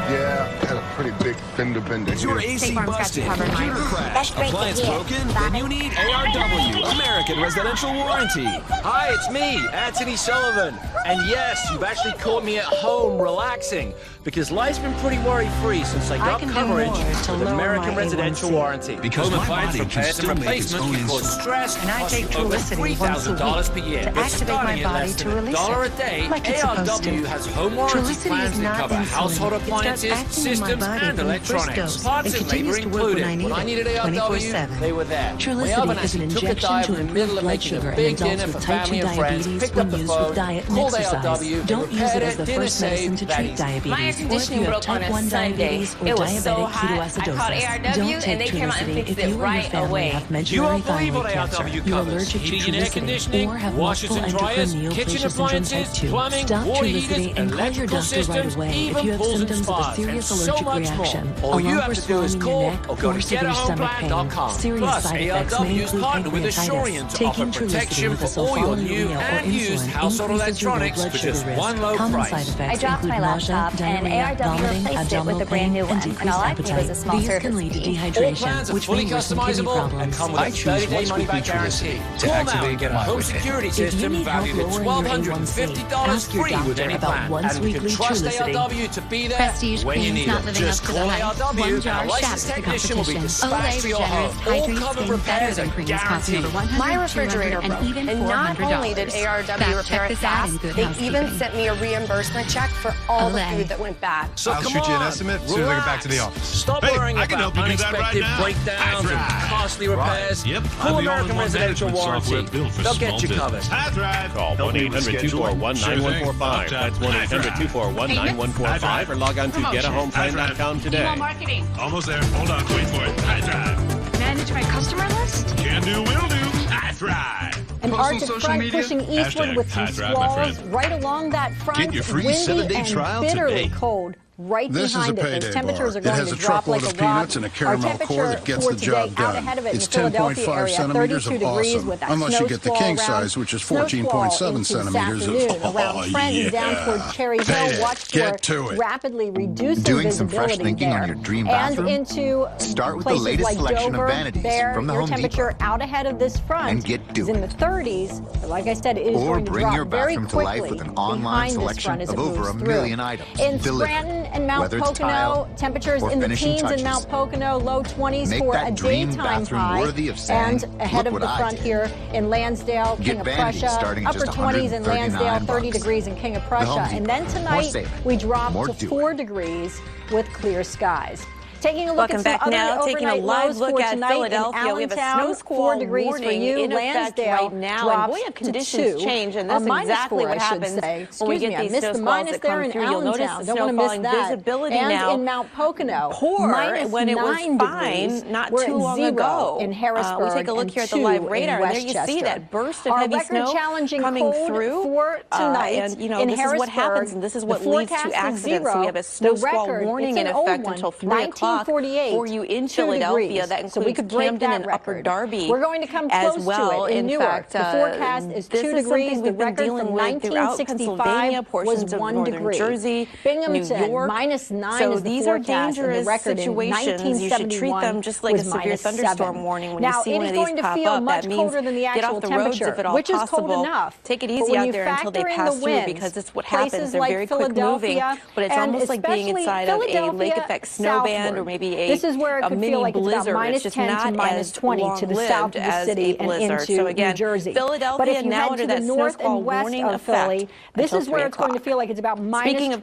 Yeah, had a pretty big fender bender. Is your AC busted, computer crashed, appliance broken? Then you need ARW, American Residential Warranty. Hi, it's me, Anthony Sullivan. And yes, you've actually caught me at home relaxing, because life's been pretty worry-free since I got coverage with American Residential Warranty. Because home appliance repairs and replacements can cause stress and I take Trulicity once a week per year. to activate my body to release $1 a day, like it's supposed to. ARW has home warranty plans that cover household appliances, systems, and electronics. Parts and labor included. When I needed ARW, they were there. My oven actually took a dive in the middle of making a big dinner for family and friends, picked up the phone, called ARW, they repaired it, dinner saved, that easy. My air conditioning broke on a Sunday. It was so hot. I called ARW and they came out and fixed it right away. You won't believe what ARW covers. Heating and air conditioning, washers and dryers, kitchen appliances, plumbing, water heaters, electrical systems, even pools and spas, and so much more. All you have to do is call or go to getahomeplan.com. Plus, ARW's partnered with Assurant to offer protection for all your new and used household electronics for just one low price. I dropped my laptop and ARW replaced it with a brand new one, and all I paid was a small service fee. All plans are fully customizable and come with a 30-day money-back guarantee. Call now and get a home security system valued at $1,250 free with any plan. And you can trust ARW to be there when you need it. Just call ARW and a licensed technician will be dispatched to your home. All covered repairs are guaranteed. My refrigerator broke, and not only did ARW repair it fast, they even sent me a reimbursement check for all the food that went bad. So I'll shoot you an estimate as soon as I get back to the office. Stop worrying about unexpected breakdowns and costly repairs. Yep. Call American Residential Warranty. They'll get you covered. That's right. Call 1-800-241-9145. That's 1-800-241-9145 or log on to getahomeplan.com today. Marketing. Almost there. Hold on. Wait for it. That's right. Manage my customer list? Can do, will do. That's right. An Arctic front pushing eastward with some squalls right along that front. Get your free windy 7-day and trial bitterly today. cold. Right this behind is a it. payday Those temperatures bar. are going It has to a drop truckload like of a rock. peanuts and a caramel core that gets the job done. It's 10.5 centimeters of awesome. Unless you get the king size, which is 14.7 centimeters of around Trenton down toward Cherry Hill. Watch for rapidly reducing Doing some fresh visibility thinking there. on your dream bathroom? And into Start with the places latest like selection Dover, of vanities there, from the your Home temperature Depot. out ahead of this front And get is in the 30s. But like I said, it is Or going to bring your drop very bathroom to life quickly with an online selection of over a million items. In delivered. Scranton and Mount Whether it's Pocono, tile temperatures or in the finishing teens touches. in Mount Pocono, low 20s Make for that a dream daytime bathroom high. worthy of saying, And ahead "Look of the what I front did." here in Lansdale, Get King of vanities Prussia, starting upper just 20s in Lansdale, 30 $139. degrees in King of Home Prussia. Depot. And then More tonight, saving. we drop More to doing. 4 degrees with clear skies. Taking a look Welcome at some back other now, taking a overnight live lows look for at tonight Philadelphia. in We have a Allentown, snow 4 squall degrees for warning you. in effect Lansdale right now, and boy, have conditions change, and that's exactly what happens when we get these snow squalls that come through. You'll notice the snow falling visibility now. And in Mount Pocono, poor when it was fine not too long ago. In Harrisburg, we take a look here at the live radar, and there you see that burst of heavy snow coming through. For tonight, and you know, this is what happens, and this is what leads to accidents. So we have a snow squall warning in effect until 3 o'clock for you in Philadelphia. That includes Camden and Upper Darby. We're going to come close as well. to it in Newark. Fact, the forecast is 2 degrees. The record from 1965 was 1 degree. Jersey, Binghamton, New York. -9 so is the these forecast. are dangerous the record situations. You should treat them just like a severe thunderstorm warning when you see one of these pop up. That means get off the roads if at all which possible. Is cold enough. Take it easy out there until they pass through, because it's what happens. They're very quick moving, but it's almost like being inside of a lake effect snowband or maybe a mini blizzard. It's just not as long-lived as a blizzard. So again, Philadelphia now under that snow squall warning effect. This is where it's going to feel like it's about -20 to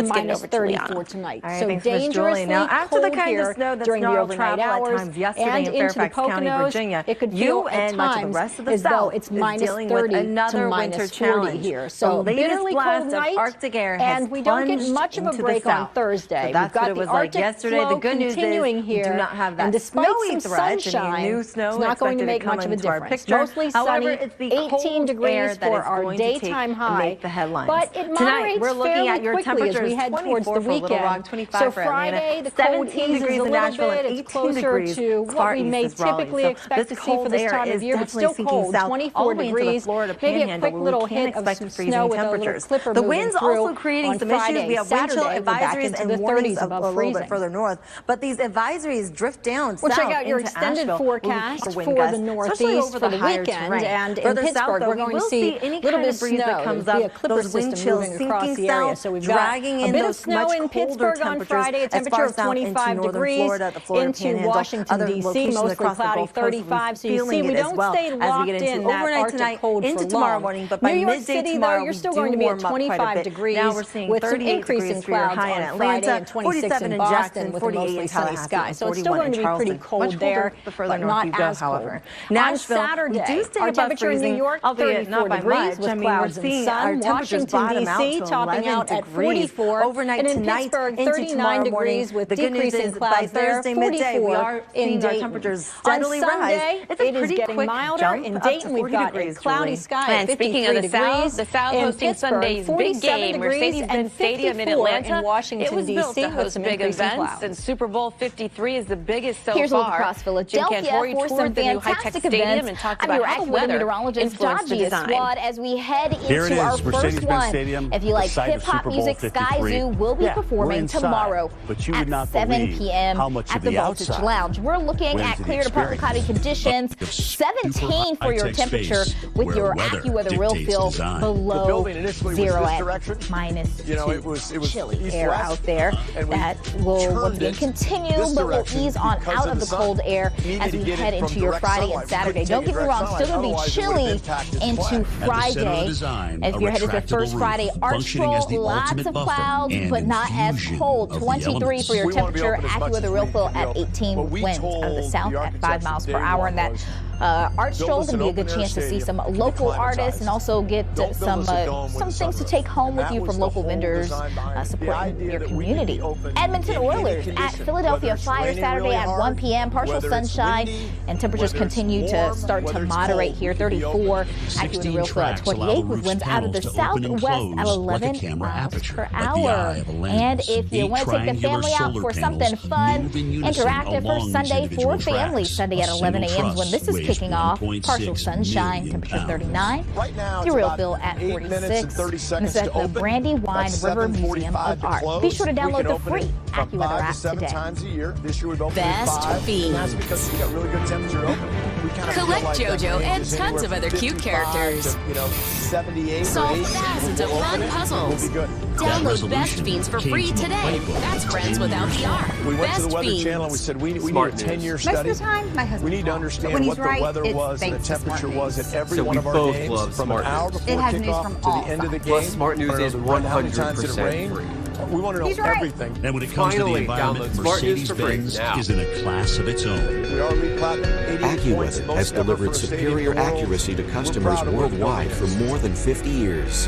-30 for tonight. Right, so dangerously now, after the kind here of snow that during the snarled overnight travel hours at times yesterday in Fairfax County, Virginia, it could feel and much of the rest of the as though South it's is dealing -30 with another to winter -40 challenge. here. So the latest bitterly blast cold of night, Arctic air has and we don't get much of a break on Thursday. So that's We've got what it was the like Arctic yesterday. The good news continuing is here, we do not have that and despite snowy some threat. sunshine, New snow it's not going to make much of a difference. Mostly sunny, However, it's the 18 degrees for our daytime high. Make the headlines. But it Tonight, moderates we're looking at your quickly as we temperatures. head towards the 24 for Little weekend. Rock, 25 So for Friday, the Atlanta, cold 17 eases degrees a in little Nashville, bit. and It's 18 closer degrees to what far we east may is Raleigh. typically expect to see for this time of year, but still cold, 24 degrees. Maybe a quick little hit of some snow with a little clipper The moving wind's through also creating on some Friday. issues. We have wind chill Saturday, we're back advisories into and the warnings 30s a above little freezing. bit further north. but these advisories drift down Well, south check out your into extended Asheville, forecast for the Northeast for the weekend. And in Pittsburgh, we're going to see a little bit of snow. Comes There'll be up, a clipper those wind system chills moving across the area. So we've got dragging a bit of those snow much in Pittsburgh on temperatures Friday, a as temperature far of south 25 into northern degrees, Florida, the Florida into Panhandle, Washington, other D.C., locations mostly across the cloudy, Gulf Coast, 35. So you see, feeling we it as don't well stay as we locked get into in that overnight Arctic tonight cold into for tomorrow long. morning, but by New York midday City, though, tomorrow, you're still we going to do be warm at up quite a 25 bit. degrees Now we're seeing with some 38 increase in degrees for your clouds high in on Friday Atlanta, and 26 47 in in Boston Jackson, with a 48 mostly in sunny Tallahassee, sky. and So it's still 41 going in to be Charleston. pretty cold Much colder there, the further but north not you go, as cold. however. On Nashville, Saturday, we do stay our above temperature in New freezing, York, albeit 34 not by degrees much. with I mean, clouds we're and seeing sun. our temperatures Washington, bottom out D.C. to topping 11 out at degrees 44. overnight And in tonight Pittsburgh, into 39 tomorrow morning. degrees with The good news decreasing is by clouds there, Thursday midday, we 44 are in seeing our Dayton. temperatures On steadily Sunday, rise. It's it a is pretty getting quick milder. jump In up Dayton, to we've 40 got degrees, a cloudy Julie. sky And at 53 speaking of the degrees. South, the South In hosting Pittsburgh, Sunday's big 47 game, degrees and Mercedes-Benz Stadium in 54 Atlanta. in Washington, It was built D.C. to with host some big increasing events, clouds. and Super Bowl 53 is the biggest so Here's a look far. across Philadelphia Jim Cantori for some toured the new high-tech fantastic stadium events. and talked I'm about your how the AccuWeather weather meteorologist, influenced the Dodgy design. Squad, as we head Here it into our is, first Mercedes-Benz one. Stadium, If you like the site of hip-hop Super Bowl music, Sky 53. Zoo will be Yeah, we're performing inside, tomorrow but you would at not 7 believe p.m. how much at of the the Voltage outside Lounge. We're looking went at into the clear to partly cloudy experience. conditions, 17 for your temperature with your AccuWeather real feel below 0 at minus 2. It was chilly air out there that will once again continue, but will ease on out of the cold air as we head into your Friday and Saturday. Don't get me wrong, still going to be chilly into Friday. If you're headed to the first Friday, Archroll, lots of clouds, but not as cold. 23 for your temperature, AccuWeather real feel at 18, winds out of the south at 5 miles per hour, and that Art Stroll is going to be a good chance to see some local artists and also get some things to take home with you from local vendors supporting your community. Edmonton Oilers at Philadelphia Flyers Saturday at 1 p.m. Partial sunshine and temperatures continue to start to moderate here. 34 AccuWeather real feel at 28 with winds out of the southwest at 11 miles per hour. And if you want to take the family out for something fun, interactive for Sunday for families, Sunday at 11 a.m. when this is kicking off. Partial sunshine, temperature 39. Your real feel at 46. And this is at the Brandywine River Museum of Art. Be sure to download the free AccuWeather app today. Best fiends. Collect JoJo and tons of other cute characters. Solve thousands of fun puzzles. Download Best Fiends for free today. That's friends without the R. We went to the Best Weather Fiends. Channel and we said we need a 10-year study. Most of the time, my husband. We need to understand what the weather was and the temperature was at every one of our games from an hour before kickoff to the end of the game. Plus, Smart News is 100% free. We want to know everything. And when it comes to the environment, Mercedes-Benz is in a class of its own. AccuWeather has delivered superior accuracy to customers worldwide for more than 50 years.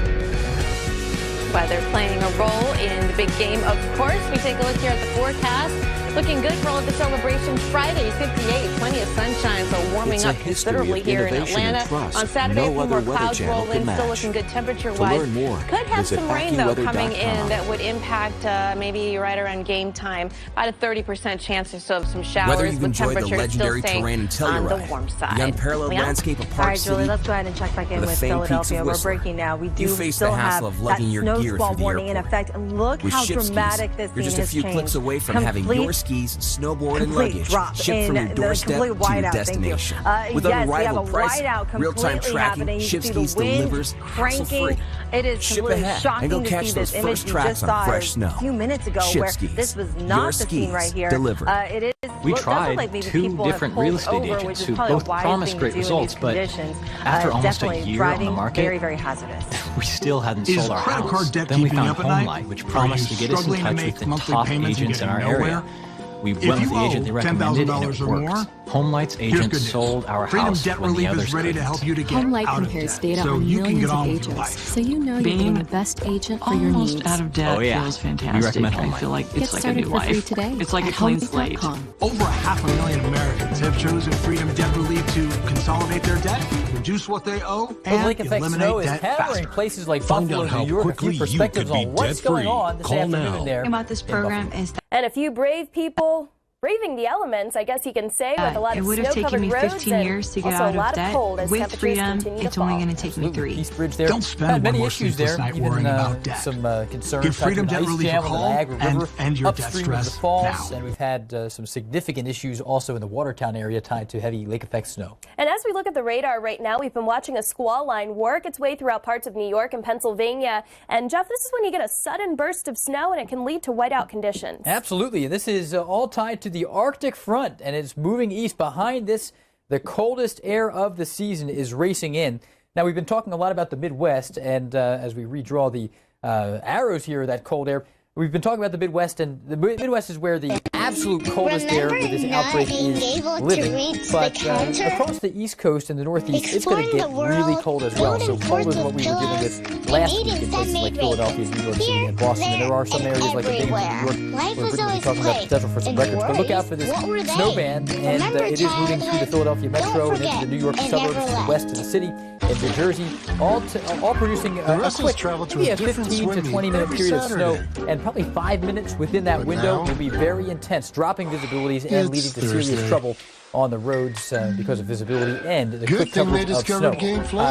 Weather playing a role in the big game, of course. We take a look here at the forecast. Looking good for all of the celebrations. Friday, 58, plenty of sunshine, so warming up considerably here in Atlanta. On Saturday, a few more clouds roll in, still looking good temperature-wise. Could have some rain, though, coming in that would impact maybe right around game time. About a 30% chance or so of some showers. Whether you've enjoyed the legendary terrain and Telluride, the warm side. the unparalleled landscape of All Park right, City, Julie, let's go ahead and check back in with Philadelphia. We're breaking now. We do still have that snow squall warning in effect. And look how dramatic this scene has changed. You're just a few clicks away from having your skis, snowboard, and luggage shipped from your doorstep to your destination. With unrivaled price, real-time tracking, ShipSkis delivers hassle-free. It is Ship completely ahead shocking and go to catch see those this image first you tracks just on saw fresh snow. a few minutes ago where ShipSkis. this was Your not the skis scene right here. delivered. It is. We doesn't tried like maybe 2 people have different pulled real estate over, agents which is who probably a both wise promised thing great to do in results, these but conditions. after almost a Definitely year on the driving market, very, very hazardous. we still hadn't Is sold our credit card house. debt Then we keeping you found up at night? HomeLight, which Are promised you to get us in struggling to touch make with the monthly top payments and agents in our getting nowhere? area. We If went you with the agent they owe recommended, and $10,000 it or worked. more, HomeLight's here's agent good news. sold our Freedom house Debt when the Relief others is ready to couldn't. help you to get HomeLight out of compares debt, data so on you can millions get of on with your agents, life. so you know you're getting the best agent for your Almost needs. out of debt Oh, yeah. feels We fantastic. recommend I HomeLight. feel like Get it's like a started new for free life. today It's like a at clean slate. HomeLight.com. Over 500,000 Americans have chosen Freedom Debt Relief to consolidate their debt, reduce what they owe, and Lake Effect eliminate snow is debt hammering faster. places like Find Buffalo, out how New York. A quickly few you perspectives could be on what's going debt-free. on this Call afternoon now. there. About this in program Buffalo. is that And a few brave people braving the elements, I guess you can say, with a lot of snow-covered roads. It would have taken me 15 years to get out of debt. With freedom, it's only going to take me 3. Peace Bridge there. Don't spend many one more issues there. night Even worrying about debt. Some concerns. Give Freedom Debt Relief a call and your debt upstream stress of the falls, now. and we've had some significant issues also in the Watertown area tied to heavy lake effect snow. And as we look at the radar right now, we've been watching a squall line work its way throughout parts of New York and Pennsylvania. And Jeff, this is when you get a sudden burst of snow and it can lead to whiteout conditions. Absolutely. And this is all tied to the Arctic front, and it's moving east. Behind this, the coldest air of the season is racing in. Now, we've been talking a lot about the Midwest, and as we redraw the arrows here of that cold air, we've been talking about the Midwest, and the Midwest is where the absolute coldest air with this outbreak is living. But across the East Coast and the Northeast, it's going to get really cold as well. So colder than what we were dealing with last week in places like Philadelphia, New York City, and Boston. And there are some areas like the Binghamton, New York, where we're going to be talking about the potential for some records. But look out for this snow band, and it is moving through the Philadelphia metro and into the New York suburbs to the west of the city and New Jersey, all producing a quick, maybe a 15 to 20-minute period of snow. And probably 5 minutes within that window will be very intense, dropping visibilities and leading to serious trouble on the roads because of visibility and the quick coverage of snow.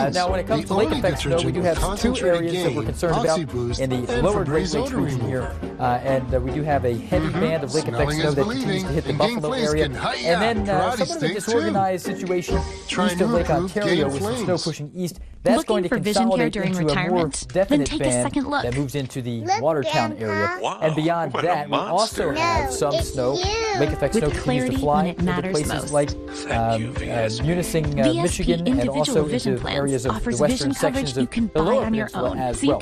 Now, when it comes to lake effect snow, we do have 2 areas that we're concerned about in the lower Great Lakes region here. And we do have a heavy band of lake effect snow that continues to hit the Buffalo area. And then somewhat of a disorganized situation east of Lake Ontario with some snow pushing east. That's going to consolidate into a more definite band that moves into the Watertown area. And beyond that, we also have some snow. Lake effect snow continues to fly into places like Munising, Michigan, and also into areas of the western sections of the lower peninsula as well.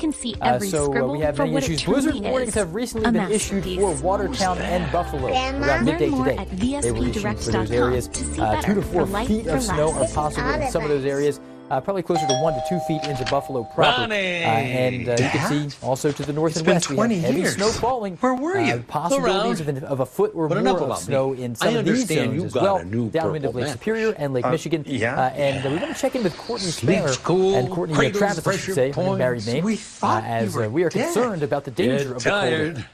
So we have many issues. Blizzard warnings have recently been issued for Watertown and Buffalo around midday today. They were issued for those areas. 2 to 4 feet of snow are possible in some of those areas. Probably closer to 1 to 2 feet into Buffalo proper. And you can see also to the north and west, we have heavy snow falling. Where were you? Possibilities of a foot or more of snow in some of these zones as well, downwind of Lake Superior and Lake Michigan. And we want to check in with Courtney Spanner and Courtney Travis, I should say, her married name, as we are concerned about the danger of the cold air.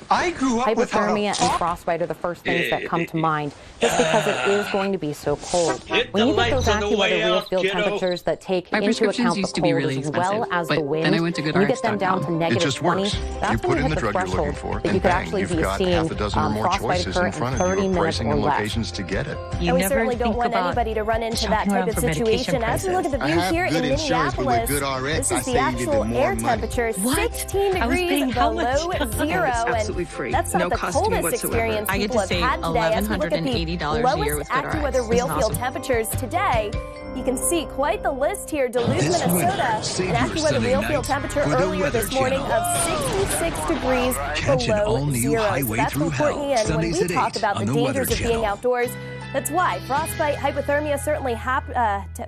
I grew up hypothermia and frostbite are the first things that come to mind, just because it is going to be so cold. When you get those AccuWeather real field temperatures that take into account the cold as well as the wind, when you get them down to negative 20, that's when you hit the threshold that you could actually be seeing frostbite occur in 30 minutes or less. And we certainly don't want anybody to run into that type of situation. As we look at the view here in Minneapolis, this is the actual air temperature, 16 degrees below zero. Free. That's not no the coldest experience people have had today. As we look at the lowest AccuWeather real field temperatures today, you can see quite the list here. Duluth, Minnesota, an AccuWeather real field temperature earlier this morning of 66 degrees below zero. So that's from Courtney, and when we talk about the dangers of being outdoors, that's why frostbite, hypothermia certainly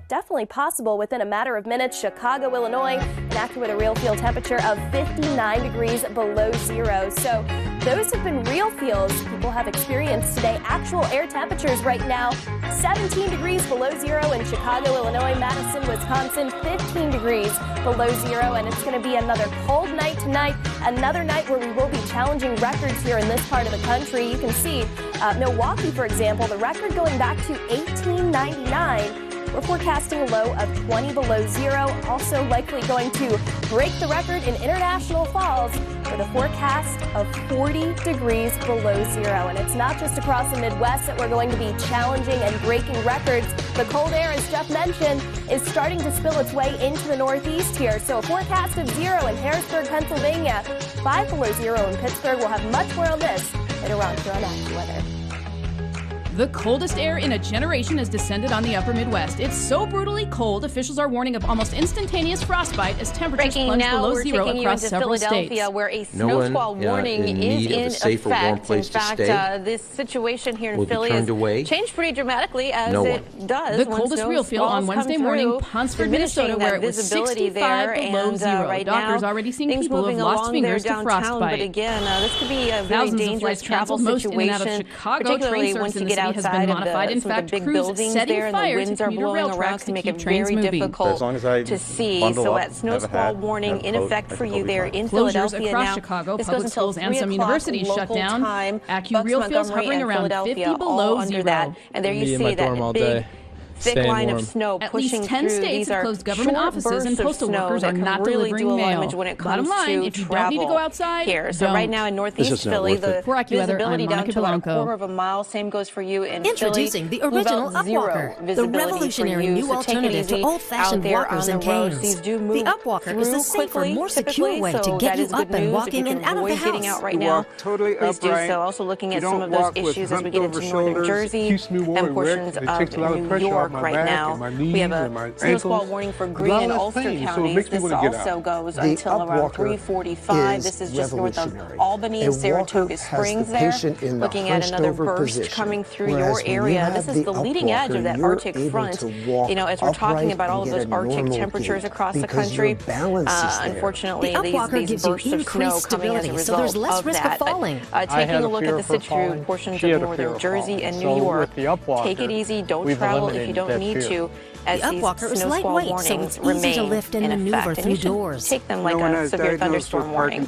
definitely possible within a matter of minutes. Chicago, Illinois, an AccuWeather real field temperature of 59 degrees below zero. So those have been real feels people have experienced today. Actual air temperatures right now, 17 degrees below zero in Chicago, Illinois, Madison, Wisconsin, 15 degrees below zero. And it's going to be another cold night tonight, another night where we will be challenging records here in this part of the country. You can see Milwaukee, for example, the record going back to 1899. We're forecasting a low of 20 below zero, also likely going to break the record in International Falls with a forecast of 40 degrees below zero. And it's not just across the Midwest that we're going to be challenging and breaking records. The cold air, as Jeff mentioned, is starting to spill its way into the Northeast here. So a forecast of 0 in Harrisburg, Pennsylvania, 5 below zero in Pittsburgh. We'll have much more on this later on here on AccuWeather. The coldest air in a generation has descended on the upper Midwest. It's so brutally cold, officials are warning of almost instantaneous frostbite as temperatures plunge below zero across several states. Where a snow squall warning is in effect. In fact, this situation here in Philly has changed pretty dramatically as it does. The coldest real feel on Wednesday morning, Ponsford, Minnesota, where it was 65 below zero. Right Doctors now, already seeing people who have lost fingers to frostbite. But again, this could be a very dangerous travel situation, Chicago. particularly once you get has been modified. In fact, crews setting fires to commuter rail tracks to make it very difficult to see. So that snow squall warning in effect for you there in Philadelphia across now. Chicago, public schools and some universities shut down. AccuReal feels hovering around 50 below zero. And there you see that big thick line of snow pushing through. At least 10 states have closed government offices and postal workers are not delivering mail. Bottom line, if you don't need to go outside, here. So right now in Northeast Philly, the visibility down to about a quarter of a mile. Same goes for you in Introducing the original Upwalker, the revolutionary new alternative to old-fashioned walkers and canes. The Upwalker is a safer, more secure way to get you up and walking and out of the house. Right now, totally please do so. Also looking at some of those issues as we get into northern Jersey and portions of New York. Right now, we have a snow squall warning for Greene and Ulster counties. This also goes until around 3:45. This is just north of Albany and Saratoga Springs there. Looking at another burst coming through your area. This is the leading edge of that Arctic front. You know, as we're talking about all of those Arctic temperatures across the country, unfortunately, these bursts of snow coming as a result of that. Taking a look at the sit-through portions of northern Jersey and New York, take it easy. Don't travel if you don't need to, as the Upwalker is lightweight, so it's easy to lift and maneuver through doors. Take them like a severe thunderstorm warning.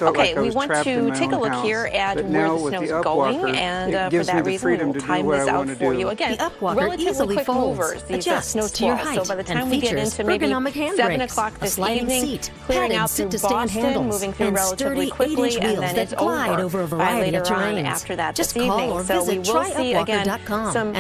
Okay, we want to take a look here at where the snow is going, and for that reason, we will time this out for you. Again, relatively quick movers, these snow squalls. So by the time we get into maybe 7 o'clock this evening, clearing out through Boston, moving through relatively quickly, and then it's over by later on after that this evening. So we will see again some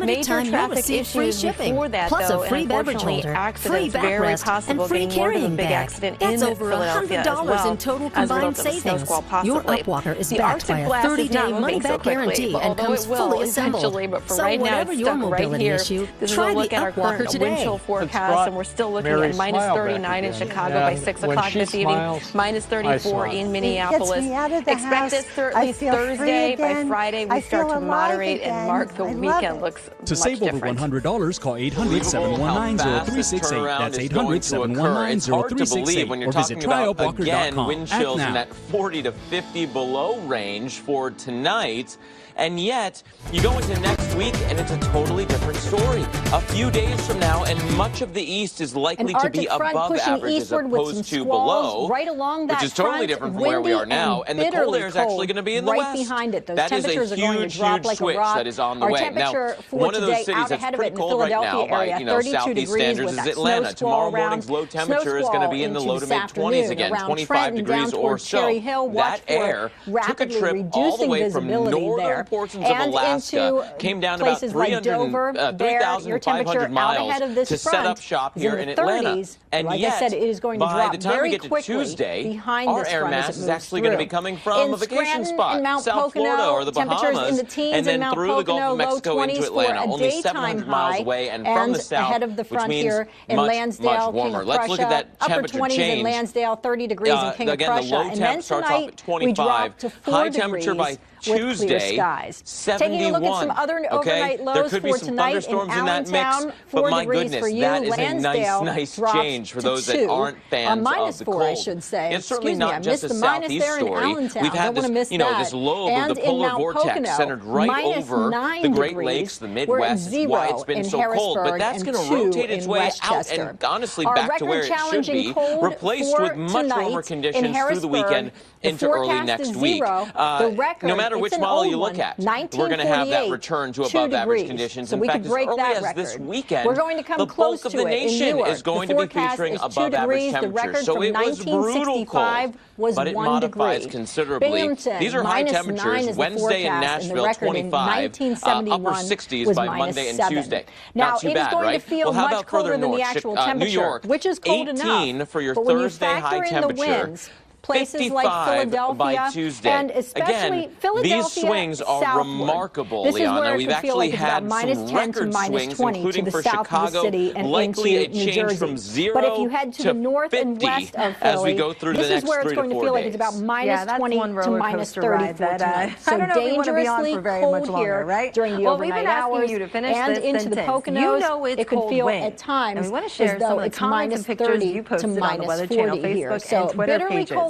major traffic issues before that, plus though, a free beverage holder, free backrest, and free carrying bag. That's over $100 in total combined savings. Your Upwalker is backed by a 30-day money-back guarantee and comes fully assembled. So whatever your mobility issue, try the Upwalker today. Wind chill forecast, and we're still looking at minus 39 in Chicago by 6 o'clock this evening, minus 34 in Minneapolis. Expect this at least Thursday. By Friday, we start to moderate and mark the weekend looks much different. To save over $100, call 800-719-0368. That's 800-719-0368. Or visit tryupwalker.com. Wind chills in that 40 to 50 below range for tonight. And yet, you go into next week, and it's a totally different story. A few days from now, and much of the east is likely to be above average as opposed to below, right along that which is totally different from where we are now. And the cold air is actually going to be in the west. Behind it. Those that is a huge, huge switch that is on the way. Now, one of those cities that's pretty cold right now by southeast standards is Atlanta. Tomorrow morning's low temperature is going to be in the low to mid-20s again, 25 degrees or so. That air took a trip all the way from northern portions of Alaska, came down about 3,500 miles to set up shop here in Atlanta. And yet, by the time we get to Tuesday, our air mass is actually going to be coming from a vacation spot, South Florida or the Bahamas, and then through the Gulf of Mexico into Atlanta, only 700 miles away, and from the south, which means much, much warmer. Let's look at that temperature change. In Lansdale, 30 degrees in King of Prussia. Again, the low temp starts off at 25. High temperature by Tuesday, 71. Taking a look at some other overnight lows there could be for some tonight thunderstorms in in that Allentown, mix, 4 but my degrees goodness, for you. that is Lansdale a nice change for those that aren't fans of the cold. I should say. It's certainly not just a southeast story. We've had this, this lobe of the polar vortex centered right over the Great Lakes, the Midwest. It's why it's been so cold, but that's going to rotate its way out and honestly back to where it should be, replaced with much warmer conditions through the weekend into early next week. No matter which model you look at, we're going to have that return to above average conditions. In fact, as early as this weekend, the bulk of the nation is going to be featuring above average temperatures. So it was brutal cold, but it modifies considerably. These are high temperatures. Wednesday in Nashville, 25, upper 60s by Monday and Tuesday. Not too bad, right? Well, how about further north? New York, 18 for your Thursday high temperature. Places 55 like Philadelphia by Tuesday. And especially Again, Philadelphia, these swings are southward. remarkable, this Liana. We've actually had some record swings, including for Chicago, likely a change from 0 but if you head to the north 50 and west of Philly, as we go through the next 3 to 4 days. This is where it's going to feel like it's about minus 20 to minus 30 for tonight. So dangerously cold here during the overnight hours and into the Poconos. It could feel at times as though it's minus 30 to minus 40 here. So bitterly cold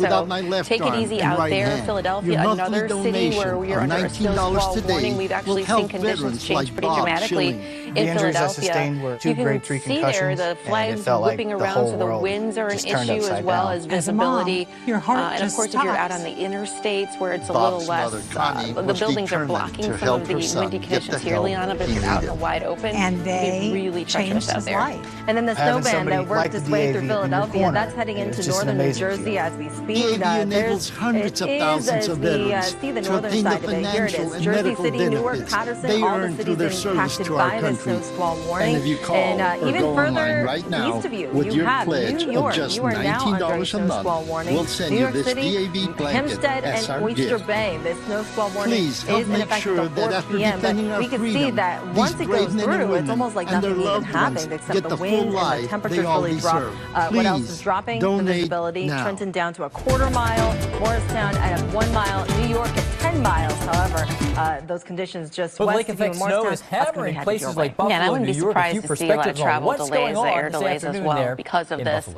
So take it easy out there. Philadelphia, another city where we're under a snow squall warning. We've actually seen conditions change pretty dramatically in Philadelphia. You can see there the flags whipping around, so the winds are an issue as well as visibility. And of course, if you're out on the interstates where it's a little less, the buildings are blocking some of the windy conditions here, Liana, but if you're out in the wide open, it'd be really treacherous out there. And then the snow band that worked its way through Philadelphia, that's heading into northern New Jersey as we speak. Enables hundreds of thousands of veterans see the northern side of it. Here it is. Jersey City, Newark, Patterson, all the cities impacted by the snow squall warning. And if you call and even further right now, east of you, with you your have pledge New York. of just You are now under a $19 a snow squall month, warning. we'll send New you York this City, DAB blanket Hempstead, as and our Oyster gift. Bay. This snow squall warning warning is in effect until 4 p.m. But we can see that once it goes through, it's almost like nothing even happened except the wind and the temperatures really drop. What else is dropping? The visibility. Trenton down to a 1/4 mile, Morristown at 1 mile, New York at 10 miles. However, those conditions just west of Morristown. Snow is hammering places like Buffalo, New York. A few perspectives on what's going on air delays as well because of this.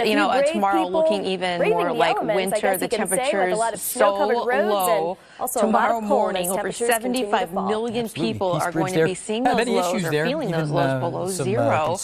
You know, tomorrow looking even more like winter. The temperatures so low. Tomorrow morning, over 75 million people are going to be seeing those lows or feeling those lows below zero.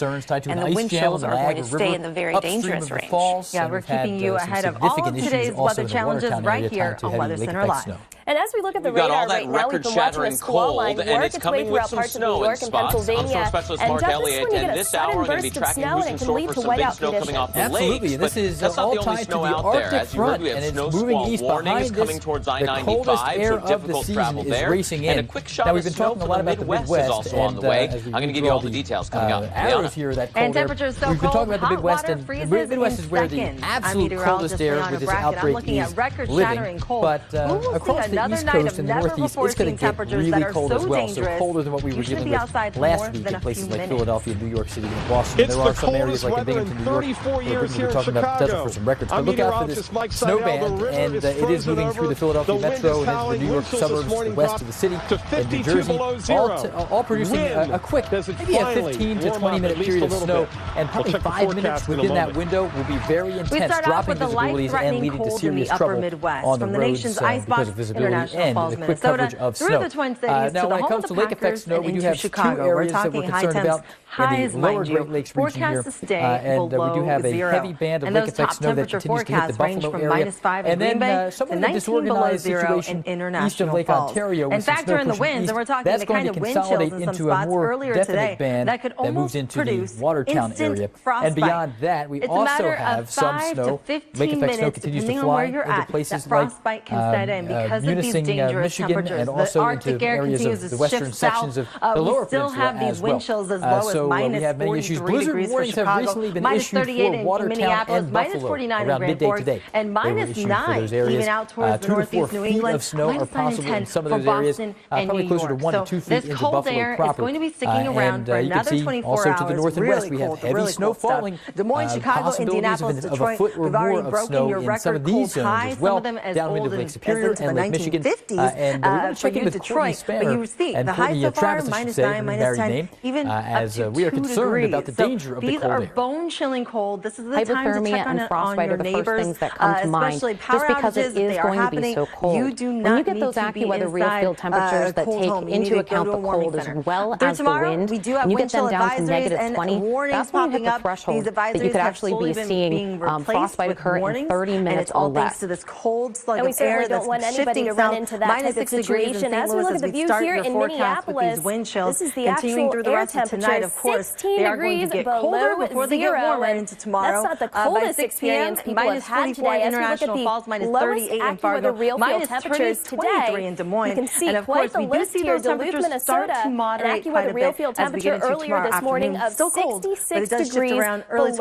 And the wind chills are going to stay in the very dangerous range. Yeah, we're keeping you ahead of all of today's weather challenges right here on Weather Center Live. And as we look at the radar right now, we've been watching a squall line work its way throughout parts of New York and Pennsylvania. And Jeff, this is when you get a sudden burst of snow and it can lead to whiteout conditions. Absolutely, and this is all tied to the Arctic front, and it's moving east behind this. The coldest air of the season is racing in. Now, we've been talking a lot about the Midwest, and I'm going to give you all the details coming up. Arrows here, that cold air. We've been talking about the Midwest, and the Midwest is where the absolute coldest air with this outbreak is living. But across the East Coast and the Northeast, it's going to get really cold as well. So colder than what we were dealing with last week in places like Philadelphia, New York City, and Boston. There are some areas like in Binghamton, New York, where we're talking about potential for some records. But look out for this snow band, and it is moving through the Philadelphia metro and into the New York suburbs to the west of the city and New Jersey, all producing a quick, maybe a 15 to 20 minute period of snow, and probably 5 minutes within that window will be very intense, dropping visibilities and leading to serious trouble on the roads because of visibility and the quick coverage of snow. Now, when it comes to lake effect snow, we do have 2 areas that we're concerned about in the lower Great Lakes region here, and we do have a heavy band of lake effect snow that continues to hit the Buffalo area, and then some of the disorganized situation east of Lake Ontario with some snow pushing east. That's going to consolidate into a more definite band that moves into the Watertown area. And beyond that, we also have some snow. Lake effect snow continues to fly into places like Munising, Michigan, and also into areas of the western sections of the lower peninsula as well. So we have many issues. Blizzard warnings have recently been issued for Watertown and Buffalo around midday today. And -9 even out towards the northeast New England. Of snow are possible in some of those areas, probably closer to 1 to 2 feet into Buffalo proper. Is going to be sticking around for another 24 also hours. to the north and west, we have heavy snow falling. Des Moines, Chicago, Indianapolis, Detroit, we've already broken your record cold highs. Some of them as old as into the 1950s for you, Detroit. But you see, the high so far, -9, -10, even as up to we are 2 concerned degrees. about the danger of the cold air. These are bone-chilling cold. This is the time to check on your the neighbors, first things that come to mind, especially power just because outages, it is going to be so cold. You do not when you get those need to be AccuWeather real field temperatures that take into account the cold as well as the wind, and you get them down to -20, that's when you hit the threshold that you could actually be seeing frostbite occur in 30 minutes or less. And we certainly don't want anybody to run into that type of situation. As we look at the view here in Minneapolis, this is the actual air temperature, 16 degrees below zero. And that's not the coldest experience people have had today. As we look at the lowest AccuWeather real field temperatures today, you can see quite the list here. Duluth, Minnesota, an AccuWeather real field temperature earlier this morning of 66 degrees below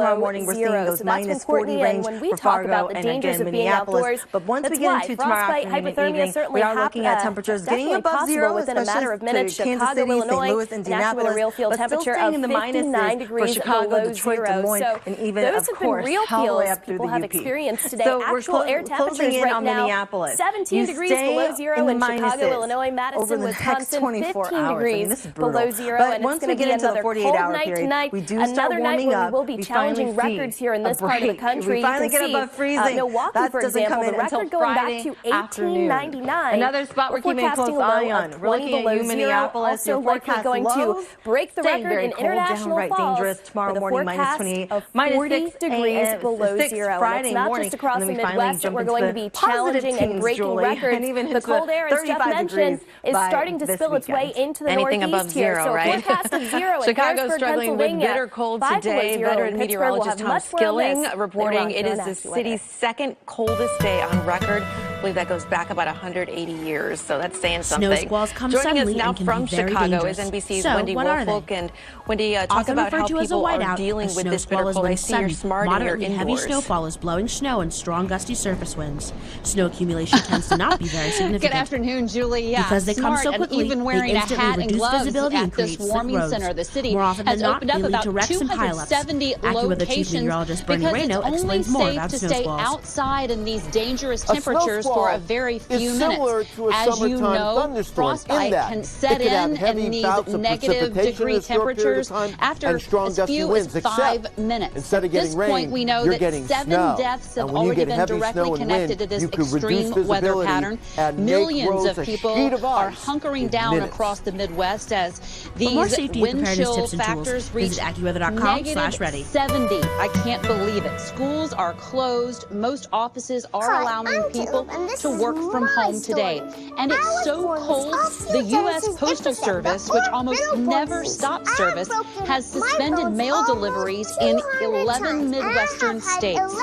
zero. So that's important. And when we talk about the dangers of being outdoors, but once we get into tomorrow afternoon and evening, we are looking at temperatures getting above zero within a matter of minutes. Chicago, Illinois, an AccuWeather real field temperature of 59 degrees below zero. So and even, those have been real feels people have experienced today. So actual air temperatures right now, 17 degrees below zero in Chicago, Illinois, Madison, Wisconsin, 15 degrees below zero. And it's going to be another cold night tonight, another night when we will be challenging records here in this part of the country. We finally get above freezing. Milwaukee, for example, the record going back to 1899. Another spot we're keeping a close eye on. We're looking at Minneapolis. Also likely going to break the record in International Falls tomorrow morning, -20 of 40 degrees below zero. And it's not just across the Midwest that we're going to be challenging and breaking records. The cold air, as Jeff mentioned, is starting to spill its way into the Northeast here. So forecast of zero in Chicago's struggling with bitter cold today. Veteran meteorologist Tom Skilling reporting it is the city's second coldest day on record. believe that goes back about 180 years, so that's saying something. Snow squalls come Joining suddenly us now and can from be very Chicago dangerous. is NBC's So, Wendy what are they? Woolfolk. And Wendy, talk about how people are dealing with this bitter cold. I see you're smart and you're indoors. Heavy snowfall is blowing snow and strong gusty surface winds. Snow accumulation tends to not be very significant. Good afternoon, Julie. Yeah, because they come so quickly, even wearing they a hat and gloves visibility at and this warming center. The city more often has than not, opened up about to wrecks and 270 AccuWeather Chief Meteorologist Bernie because it's Rayno only explains more safe about to snow stay squalls. outside in these dangerous temperatures for a very few minutes. As you know, frostbite can set in these negative degree temperatures after as few as 5 minutes. At this point, we know that 7 deaths have already been directly connected to this extreme weather pattern. Millions of people are hunkering down across the Midwest as these wind chill factors reach AccuWeather.com/ready. -70. I can't believe it. Schools are closed. Most offices are allowing people to work from home today. And it's so cold, the U.S. Postal Service, which almost never stops service, has suspended mail deliveries in 11 Midwestern states.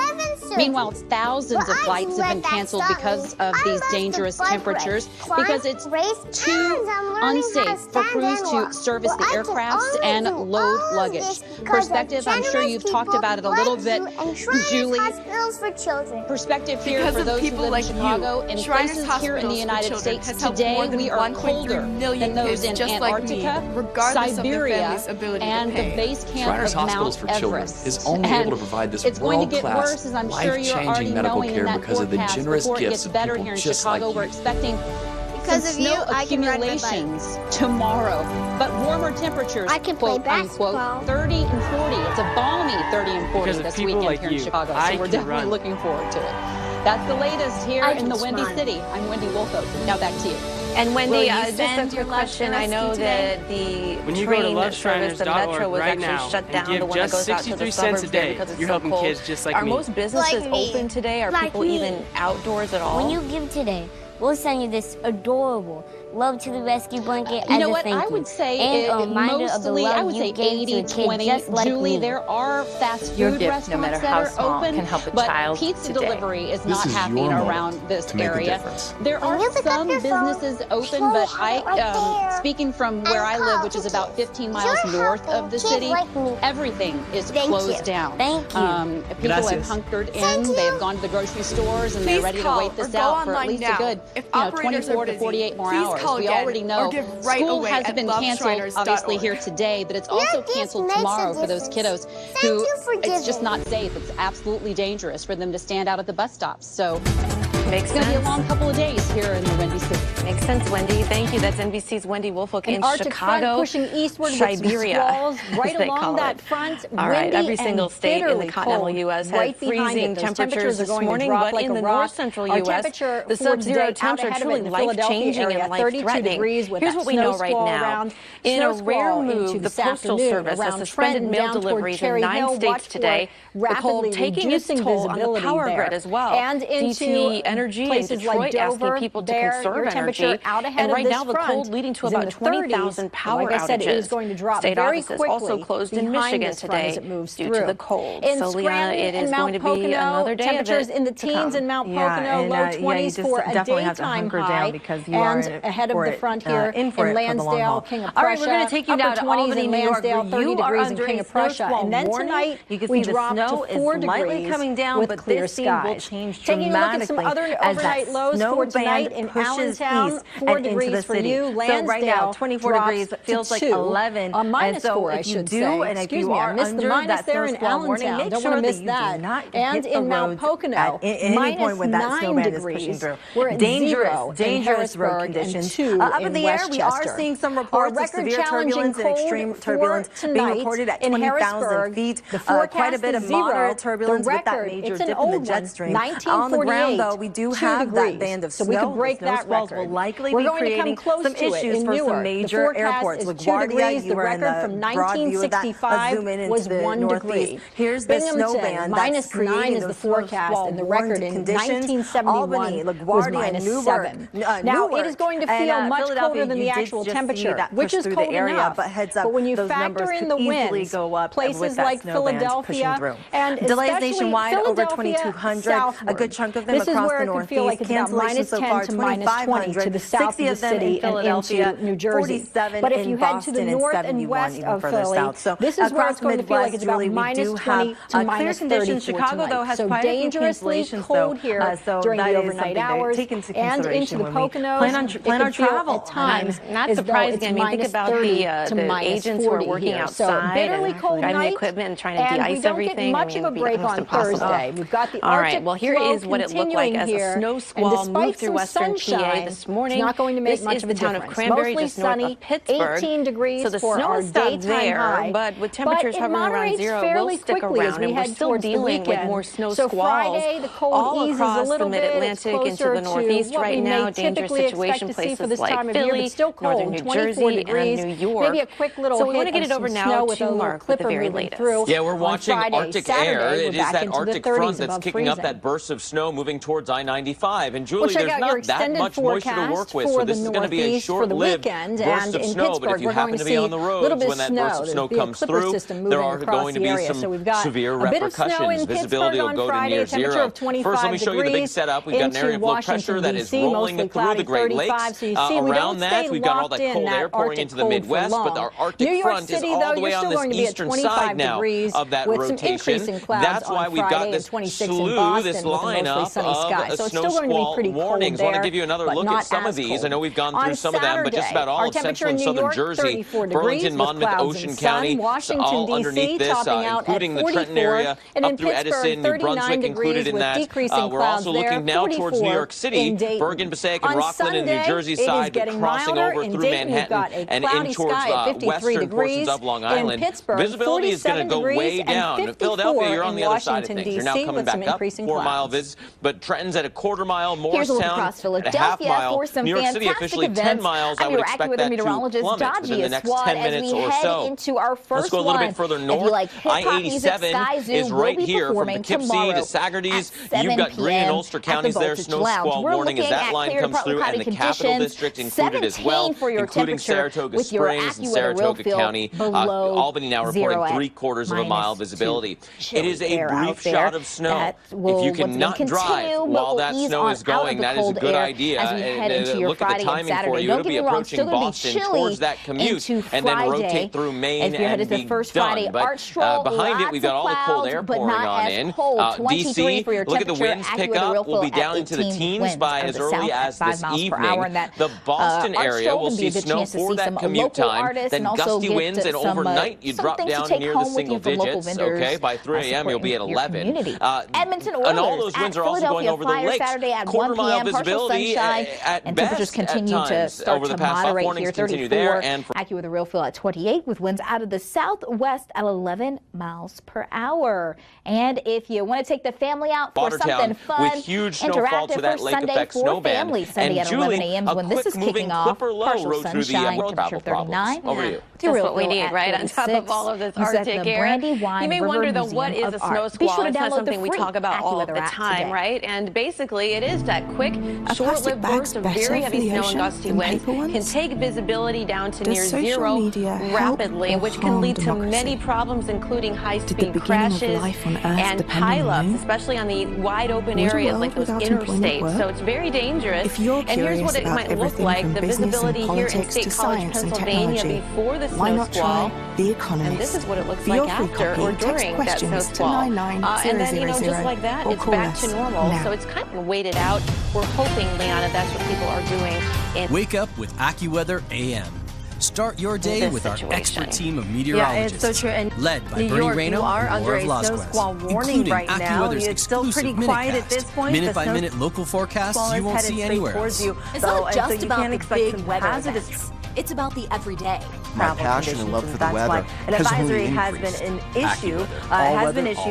Meanwhile, thousands of flights have been canceled because of these dangerous temperatures, because it's too unsafe for crews to service the aircrafts and load luggage. Perspective, I'm sure you've talked about it a little bit, Julie. Perspective here for those who live in Chicago and places here in the United States. Today, we are colder than those in Antarctica, Siberia, and the base camp of Mount Everest. Is only able to provide this it's going to get world-class, worse, as I'm sure you're already life-changing medical knowing in care that because of the forecast generous before it gifts gets of better people here in just like Chicago. you. We're expecting some snow accumulations tomorrow, but warmer temperatures, quote unquote, 30 and 40. It's a balmy 30 and 40 this weekend here in Chicago, so we're definitely looking forward to it. That's the latest here in the Windy City. I'm Wendy Woolfolk. Now back to you. And Wendy, just a quick question. I know that the train service, the Metro, was actually shut down. The one that goes out to the suburbs because it's so cold. Are most businesses open today? Are people even outdoors at all? When you give today, we'll send you this adorable Love to the Rescue blanket. You know what? I would say mostly, I would say 80-20. Julie, there are fast food restaurants that are open, but pizza delivery is not happening around this area. There are some businesses open, but speaking from where I live, which is about 15 miles north of the city, everything is closed down. People have hunkered in. They have gone to the grocery stores, and they're ready to wait this out for at least a good 24 to 48 more hours. We already know school has been canceled, obviously, here today, but it's also canceled tomorrow for those kiddos who it's just not safe. It's absolutely dangerous for them to stand out at the bus stops. So it's going to be a long couple of days here in the Windy City. Makes sense, Wendy. Thank you. That's NBC's Wendy Woolfolk in Arctic Chicago, front pushing eastward Siberia, with squalls right along that front. All right, every single state in the continental U.S. had freezing temperatures this morning, but in the north central U.S., the sub-zero temps are truly life-changing and life-threatening. Here's what we know right now. In a rare move, the Postal Service has suspended mail deliveries in 9 states today. The cold taking its toll on the power grid as well. And DTE Energy in Detroit asking people to conserve energy. And right now, the cold leading to about 20,000 power outages. It is going to drop State very offices quickly also closed in Michigan today due to the cold. In So, Leanna, it is going to be Pocono, another day temperatures of it in the teens in Mount Pocono, low 20s for a daytime high, and ahead of the front here in Lansdale, King of Prussia. All right, we're going to take you now to Albany, New York, where 30 you are degrees in under King a of Prussia. And then tonight, you can we see drop the snow to 4 is lightly degrees coming down, with but clear this scene will skies. change Taking a look at some dramatically other as overnight that lows snow for tonight band in pushes Allentown, east 4 and into degrees the for city. you. So right now, 24 drops degrees feels to like 2, 11. a minus and so 4, I if you should do, say. and if Excuse you me, I are missed the under minus that there in snow warning, Allentown. make Don't sure want to that miss you that. do not And hit the in Mount roads Pocono, at any point when that snow band is pushing -9 through. We're at Dangerous road road conditions. conditions. Up in the air, we are seeing some reports of severe turbulence and extreme turbulence being reported at 20,000 feet. Quite a bit of moderate turbulence with that major dip in the jet stream. On the ground, though, we do have that band of snow. So we could break that record. Will likely be creating some issues for some major airports. LaGuardia, you were in the broad view of that. Zoom in into the northeast. Here's the snow band that's creating is the forecast, and the record in conditions. 1971 Albany, LaGuardia, -7. Now, it is going to feel much colder than the actual temperature, which is cold enough. But when you factor in the winds, places like Philadelphia and delays nationwide over 2,200. A good chunk of them across where it could feel like it's about -10 to -20 to the south of the city and into New Jersey. But if you head to the north and west of Philly, this is where it's going to feel like it's about -20 to -30 Chicago, though, has so quite a few dangerously cold here during the overnight hours and into the Poconos. Plan our travel at times. Not surprising. I mean, think about the agents who are working outside, bitterly cold driving night, the equipment and trying to de-ice everything. And we don't get much of a break on Thursday. We've got the Arctic well, here is what it looked like as a snow squall moved through western PA this morning. It's not going to make much of a difference. This is the town of Cranberry, just north of Pittsburgh. 18 degrees so the for snow our is not there, high, but with temperatures hovering around zero, it will stick around, and we're still dealing with more snow squalls Friday, the cold all eases across a little the Mid-Atlantic into the Northeast right now. Dangerous situation places like Philly, northern New Jersey, and New York. Maybe a quick little so we want to get it over now to Mark with the very latest. Yeah, we're watching Arctic air. It is that Arctic front that's kicking up that burst of snow moving towards I-95. And Julie, there's not that much moisture to work with, so this is going to be a short-lived burst of snow. But if you happen to be on the roads when that burst of snow comes through, there are going to be some severe repercussions. Visibility will go to near zero. First, let me show you the big setup. We've got an area of low pressure that is rolling through the Great Lakes. Around that, we've got all that cold air pouring into the Midwest, but our Arctic front is all the way on this eastern side now of that rotation. That's why we've got this slew, this lineup of snow squall warnings. I want to give you another look at some of these. I know we've gone through some of them, but just about all of central and southern Jersey, Burlington, Monmouth, Ocean County, all underneath this, including the Trenton area, up through Edison, New Brunswick included in that. We're also looking now towards New York City, Bergen, Passaic, and Rockland, and New Jersey side, crossing over through Manhattan and in towards western portions of Long Island. Visibility is going to go way down. Philadelphia, you're on the other side of things. You're now coming back up 4-mile viz, but Trenton's at a quarter mile, Morristown at a half mile. New York City officially 10 miles. I would expect that to plummet within the next 10 minutes or so. Let's go a little bit further north. I-87 is right here from Poughkeepsie to Sagarties. You've got Greene and Ulster counties there. Snow squall warning as that line comes through, and the Capital District included as well, including Saratoga Springs and Saratoga County. Albany now reporting 3/4 of a mile visibility. It is a brief shot of snow. If you cannot drive while that snow is going, that is a good idea. Look at the timing for you. It'll be approaching Boston towards that commute and then rotate through Maine and be done. But behind it, we've got all the cold air pouring on in. D.C., look at the winds pick up. We'll be down into the teens by as early as this evening. The Boston area will see snow for that commute time, then gusty winds, and overnight you drop down near the single digits. Okay, by 3 a.m. you'll be at 11. Edmonton and all those winds are also going over the lakes. Quarter-mile visibility at best continue at to start over the to past moderate warnings here, continue 34. there. And AccuWeather real feel at 28 with winds out of the southwest at 11 miles per hour. And if you want to take the family out for something fun, with huge snowfall to that lake effect snow band. Sunday at 11 a.m. when this is kicking off. Partial sunshine, temperature 39. Over to you. That's what we need, right? On top of all of this Arctic air. You may wonder, though, what is a snow squall? It's not something we talk about all of the time, right? And basically, it is that quick, short-lived burst of very heavy snow and gusty winds can take visibility down to near zero rapidly, which can lead to many problems, including high-speed crashes and pileups, especially on the wide-open areas like those interstates. So it's very dangerous. And here's what it might look like. The visibility here in State College, Pennsylvania, before the snow squall. And this is what it looks like after or during that snow squall. And then, just like that, it's back to normal. So it's kind of waited out. We're hoping, Liana, that's what people are doing. Wake up with AccuWeather AM. Start your day with our expert team of meteorologists. Yeah, it's so true. And led by New Bernie York, Rayno you are and under a Laura snow Velasquez, squall warning right now. It's still pretty quiet at this point. Minute-by-minute local forecasts you won't see anywhere else. It's not just about the big weather events. It's about the everyday. My passion and love for the weather. An advisory has been an issue,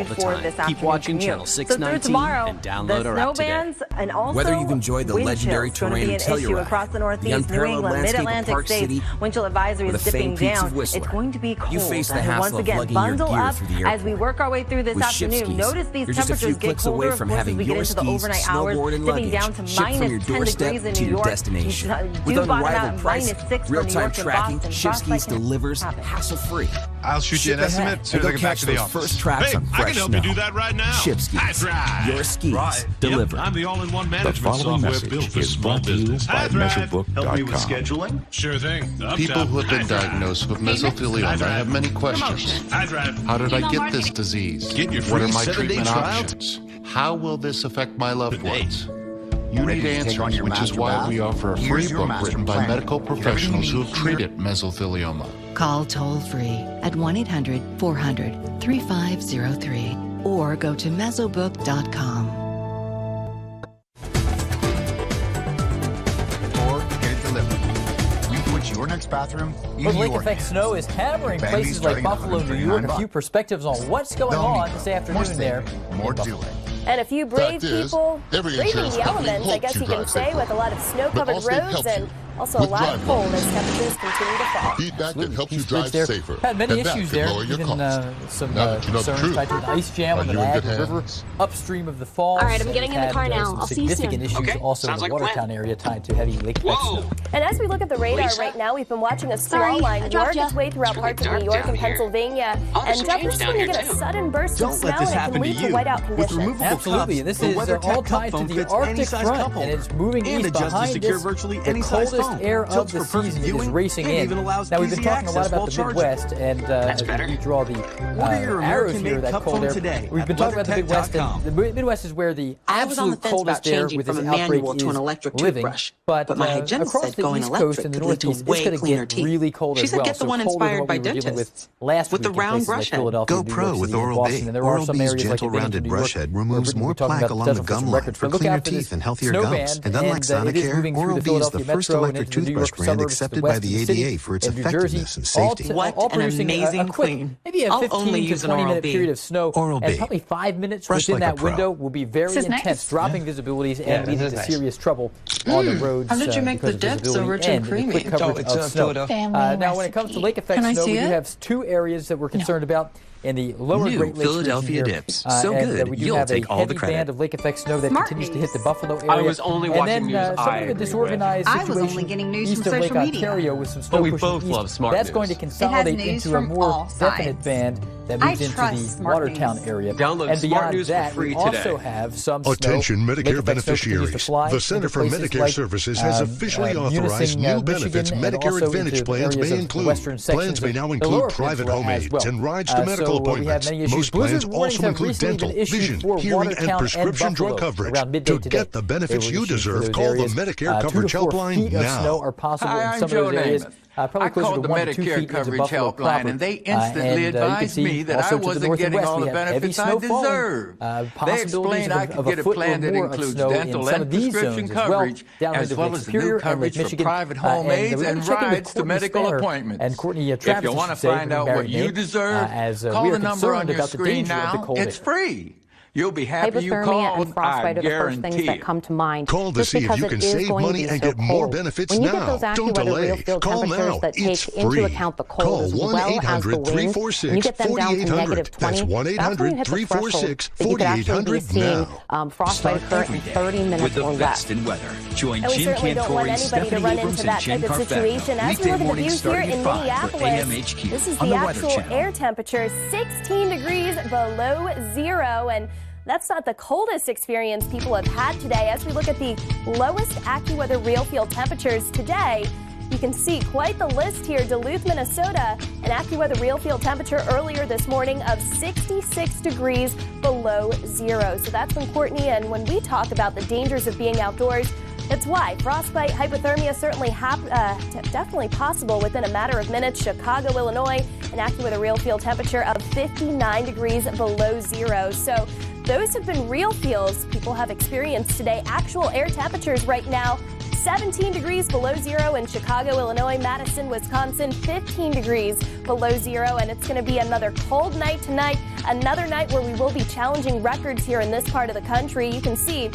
for this afternoon. Keep watching Channel 619 and download our app today. And also whether you've enjoyed the legendary terrain and Telluride, across the Northeast, New England, Mid-Atlantic states, wind chill advisory is dipping down. It's going to be cold. You face the hassle once again, of lugging your gear through the airport. As we work our way through this afternoon, notice these temperatures get colder from having as we get your into the skis, overnight hours, snowboard, and dipping luggage down to shipped from your -10 doorstep degrees in to New your York. destination. Do With bottom out unrivaled pricing, -6 for real-time tracking, Shipskis delivers hassle-free. I'll shoot you an estimate as soon as I get back to the office. First tracks on fresh I can help snow. you do that right now. Shipskis, your skis delivered. I'm the all-in-one management The following software message built for is small brought to you business. by MeasureBook.com. Help me with scheduling? Sure thing. People who have been diagnosed with mesothelioma have many questions. How did I get this disease? What are my treatment options? How will this affect my loved ones? You need answers, which is why we offer a free book written by medical professionals who have treated mesothelioma. Call toll-free at 1-800-400-3503 or go to mesobook.com. Or get it delivered. We put your next bathroom in But your lake effect snow is hammering places like Buffalo, New York. A few perspectives on what's going on this afternoon there. More doing. And a few brave people braving the elements, I guess you can say, with a lot of snow-covered roads and also a lot of cold as temperatures continue to fall. Feedback that helps you drive safer. Had many issues there, even some concerns tied to an ice jam on the Niagara River upstream of the falls. All right, I'm getting in the car now. I'll see you soon. Significant issues also in the Watertown area tied to heavy lake effect snow. And as we look at the radar right now, we've been watching a squall line work its way throughout parts of New York and Pennsylvania. And just this when you get a sudden burst of snow, and it can lead to whiteout conditions. Absolutely. This is all tied to the Arctic front, and it's moving east behind this. The coldest air of the season is racing in. Now, we've been talking a lot about the Midwest, and as we draw the arrows here, that cold air. We've been talking about the Midwest, and the Midwest is where the absolute coldest air with this outbreak is living. But across the East Coast and the Northeast, it's going to get really cold as well. Get the one inspired by dentists with the round brush head. Go Pro with Oral-B. Oral-B's gentle rounded brush head removes more plaque along the gum line for cleaner teeth and healthier gums. And unlike Sonicare, Oral-B is the first electric toothbrush brand accepted by the ADA for its effectiveness and safety. What an amazing clean. Maybe a 15 to 20-minute period of snow, and probably 5 minutes within that window will be very intense, dropping visibilities and leading to serious trouble on the roads. How did you make the dip so rich and creamy? Now, when it comes to lake effect snow, we do have two areas that we're concerned about. In the lower Great Lakes Philadelphia region here, dips. So good, we do you'll have take a all the heavy credit. band of lake effect snow that continues to hit the Buffalo area. I was only watching news. And then somewhat of a disorganized situation east of Lake Ontario with some snow pushing east. That's going to consolidate into a more definite band that moves into the Watertown area. Download Smart News for free today. We also have some snow. Attention Medicare beneficiaries. The Center for Medicare Services has officially authorized new benefits Medicare Advantage plans may include. Plans may now include private home aids and rides to medical appointments. Most plans also include dental, vision, hearing, and prescription drug coverage. To get the benefits you deserve, call the Medicare Coverage Helpline now. Snow are possible in some of those areas. I called the Medicare Coverage Helpline, and they instantly advised me that I wasn't getting all the benefits I deserved. They explained I could get a plan that includes dental and prescription coverage, as well as the new coverage for private home aids and rides to medical appointments. If you want to find out what you deserve, call the number on your screen now. It's free. You'll be happy you called. And frostbite are the first things that come to mind. Call to see if you can save money and get more benefits now. Don't delay. Call now. It's free. Call 1-800-346-4800. That's 1-800-346-4800 now. Frostbite occur in 30 minutes with the or less. best in weather. Join And we Jim certainly don't want Cantori, anybody to Stephanie run Abrams, into and that Jen type of situation. As we look at the views here in Minneapolis, this is the actual air temperature, 16 degrees below zero. And that's not the coldest experience people have had today. As we look at the lowest AccuWeather real field temperatures today, you can see quite the list here. Duluth, Minnesota, an AccuWeather real field temperature earlier this morning of 66 degrees below zero. So that's when Courtney, and when we talk about the dangers of being outdoors, that's why frostbite, hypothermia certainly definitely possible within a matter of minutes. Chicago, Illinois, an AccuWeather real field temperature of 59 degrees below zero. So those have been real feels people have experienced today. Actual air temperatures right now, 17 degrees below zero in Chicago, Illinois, Madison, Wisconsin, 15 degrees below zero. And it's going to be another cold night tonight, another night where we will be challenging records here in this part of the country. You can see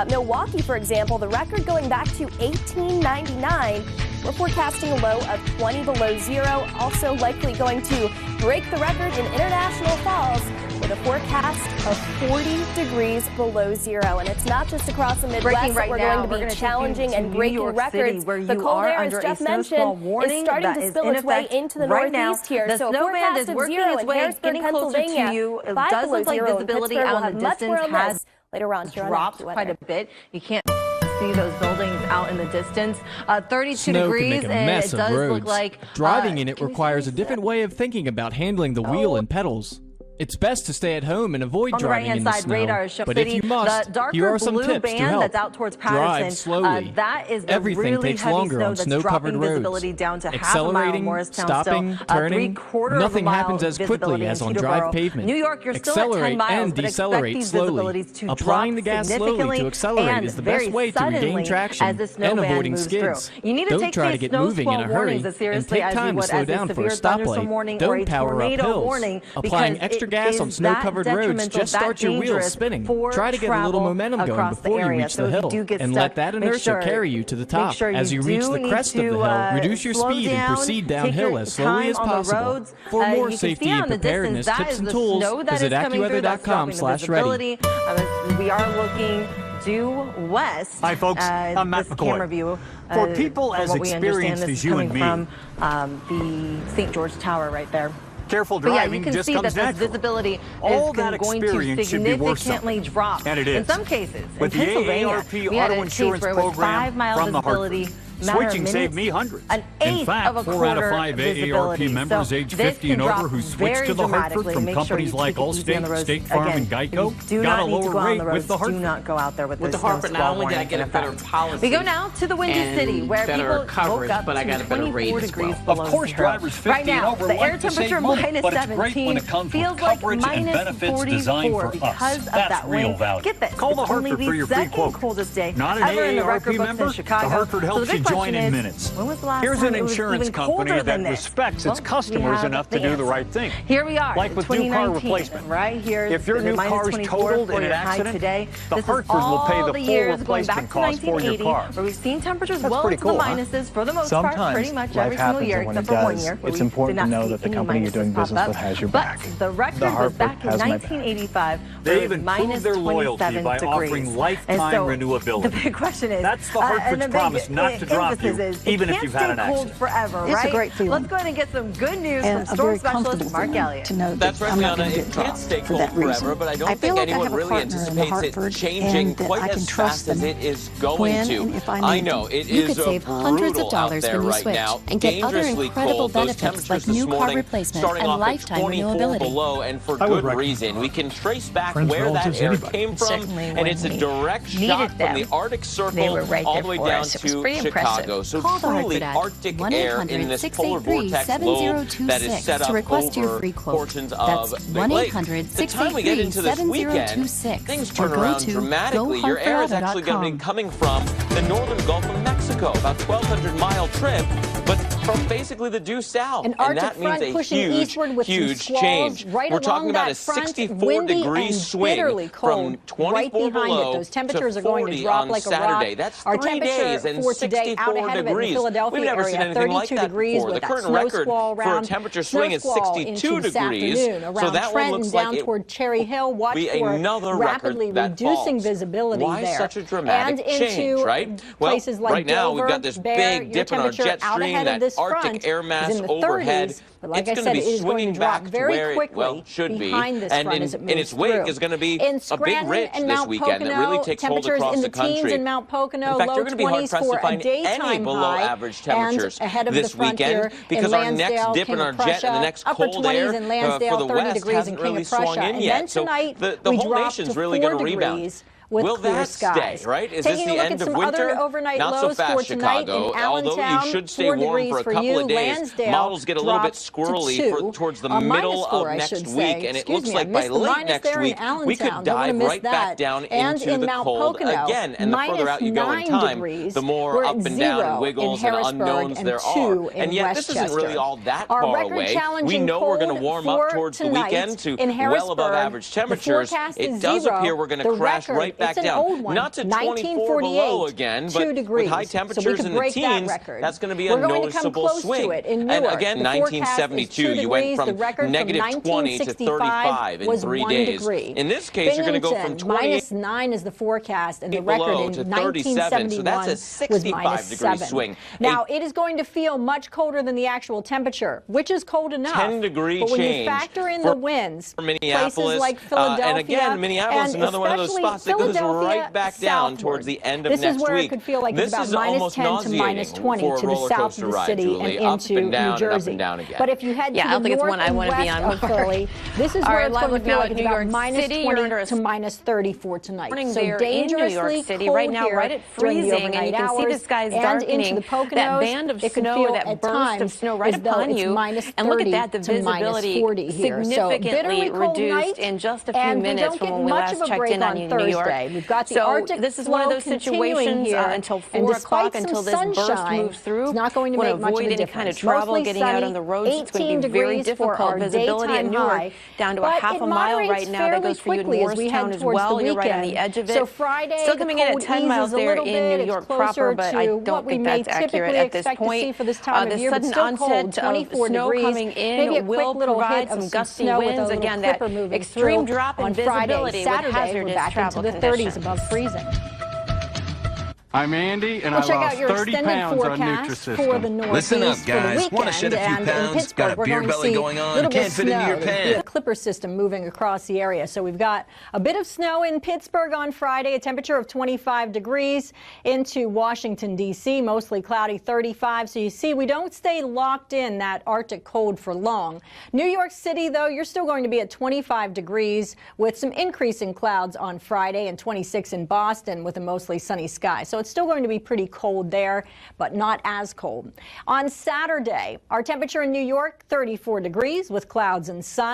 Milwaukee, for example, the record going back to 1899. We're forecasting a low of 20 below zero. Also likely going to break the record in International Falls, with a forecast of 40 degrees below zero. And it's not just across the Midwest that we're going to be challenging and breaking records. The cold air, as Jeff mentioned, is starting to spill its way into the northeast here. The so snow band is working its way, getting closer to you. It does look like visibility out in the distance has later on dropped quite a bit. You can't see those buildings out in the distance. 32 Snow degrees, can make a and mess it does of roads. look like driving in it requires a different way of thinking about handling the wheel and pedals. It's best to stay at home and avoid driving in the snow. Radar is but if you must, here are some tips to help. That's out towards Patterson. Drive slowly. That is the Everything really takes heavy longer snow on snow-covered roads. Visibility down to Accelerating, stopping, turning, nothing happens as quickly as on dry pavement. New York, you're still at 10 miles, and decelerate slowly. Applying the gas slowly to accelerate is the best way to regain traction and avoiding skids. Don't try to get moving in a hurry, and take time to slow down for a stoplight. Don't power up hills. Applying extra gas on snow-covered roads just start your wheels spinning. Try to get a little momentum going before you reach the hill, and let that inertia carry you to the top. As you reach the crest of the hill, reduce your speed and proceed downhill as slowly as possible. For more safety and preparedness tips and tools, visit AccuWeather.com/ready. We are looking due west. Hi, folks. I'm Matt McCoy. Camera view, for people as experienced as you and me, from the St. George Tower right there. Careful driving just comes natural. This visibility All is that going to significantly drop. And it is. In some cases, with in the Pennsylvania, AARP we had auto a case insurance where it was program 5 mile from the visibility. Hartford. Switching saved me hundreds. In fact, 4 out of 5 AARP members age 50 and over who switched to the Hartford from companies like Allstate, State Farm, and Geico got a lower rate with the Hartford. Do not go out there with the Hartford. Not only did I get a better policy, we go now to the Windy City, where people coverage, woke up but I got a better rate as well. Of course, drivers 50 right now, and over the air like to save temperature money, minus but it's 17 great when it comes with feels like coverage and benefits designed for because us. of That's that real wind. value. Get this. Call the It's only Hartford for your free quote. coldest day Not an ever in the record AARP books member? in Chicago. The Hartford helps you join in minutes. When was the last Here's time an it was insurance even company colder that than this? respects its customers enough to do the right thing. Here we are, like with new car replacement. Right here. If your new car is totaled in an accident, today, the Hartford will pay the full replacement cost for your car. Where we've seen temperatures well into the minuses for the most part, pretty much every single year except for 1 year. It's important to know that the company you're doing business with has your back. But the record was back in 1985. They've improved their loyalty by offering lifetime renewability. The big question is, that's the Hartford's promise not to drop you, even if you've had an accident. Forever, right? It's a great feeling. Let's go ahead and get some good news from storm specialist Mark Elliott. To know that's right, Fiona. It can't stay cold forever, but I don't think anyone really anticipates it changing quite as fast as it is going to. I know it is brutal out there right now. And get other Dangerously incredible cold. Those benefits like temperatures new this car morning replacement starting and off at lifetime 24 renewability. below, and for good reason. We can trace back where that air came from, and it's a direct shot from the Arctic Circle all the way down to Chicago. So truly Arctic air in this polar vortex low that is set up over portions of the lake. The time we get into this weekend, things turn around dramatically. Your air is actually going to be coming from the northern Gulf of Mexico, about 1,200-mile trip, but from basically the due south. An and that means a huge change. Right We're talking about a 64-degree swing from 24 below to 40 on Saturday. That's 3 days and 64 degrees. We've never seen anything like that before. The current record for a temperature swing is 62 degrees. So that one looks like it toward Cherry Hill. Watch be for another rapidly record that reducing falls. visibility Why there. such a dramatic change, right? Well, places like right now Dover, we've got this Bear, big dip in our jet stream, that Arctic air mass overhead. Like it's I going said, to be it is swinging going to drop back to very where it quickly should be, behind this and front as it moves in its wake through. is going to be In a big ridge this weekend that really takes hold across the country. In Mount Pocono, in fact, low you're going to be hard 20s pressed for to find any below average temperatures this weekend because our next dip in our jet and the next cold air for the west hasn't really swung in yet. So the whole nation's really going to rebound. Will that stay, right? Is this the end of winter? Not so fast, Chicago. Although you should stay warm for a couple of days, models get a little bit squirrely towards the middle of next week, and it looks like by late next week, we could dive right back down into the cold again. And the further out you go in time, the more up and down wiggles and unknowns there are. And yet, this isn't really all that far away. We know we're going to warm up towards the weekend to well above average temperatures. It does appear we're going to crash right right back down. Old one. Not to 24 below again, but with high temperatures in the teens, that's going to be a noticeable swing. And again, 1972, you went from negative 20 to 35 in 3 days. In this case, you're going to go from 28 -9 is the forecast, and the record in to 37. So that's a 65-degree swing. Now, it is going to feel much colder than the actual temperature, which is cold enough. 10-degree but when change you factor in the winds, for Minneapolis, places like Philadelphia, and again, Minneapolis is another one of those spots that goes right back down towards the end of next week. This is where it could feel like it's about -10 to -20 to the south of the city and into New Jersey. But if you head to the north and west of Philly, this is where it's going to feel like it's about -20 to -30 for tonight. So dangerously cold right now, right at freezing, and you can see the skies darkening. That band of snow, that burst of snow right upon you, and look at that, the visibility significantly reduced in just a few minutes from when we last checked in on you in New York. We've got the Arctic this is one of those situations until 4 o'clock, until this burst moves through. It's not going to make much of a difference. Any kind of travel, getting out on the roads, it's going to be very difficult. Visibility at Newark down to a half a mile right now. That goes for you in Morristown as well. You're right on the edge of it. So Friday, still coming in at 10 miles there in New York proper, but I don't think that's accurate at this point. The sudden onset of snow coming in will provide some gusty winds. Again, that extreme drop in visibility with hazardous travel into the 30s above freezing. I'm Andy, and I lost 30 pounds on Nutrisystem. Listen up, guys. Want to shed a few pounds? Got a beer belly going on? Can't fit into your pants. The Clipper system moving across the area. So we've got a bit of snow in Pittsburgh on Friday, a temperature of 25 degrees. Into Washington, D.C., mostly cloudy, 35. So you see, we don't stay locked in that Arctic cold for long. New York City, though, you're still going to be at 25 degrees with some increasing clouds on Friday, and 26 in Boston with a mostly sunny sky. So it's still going to be pretty cold there, but not as cold. On Saturday, our temperature in New York, 34 degrees with clouds and sun.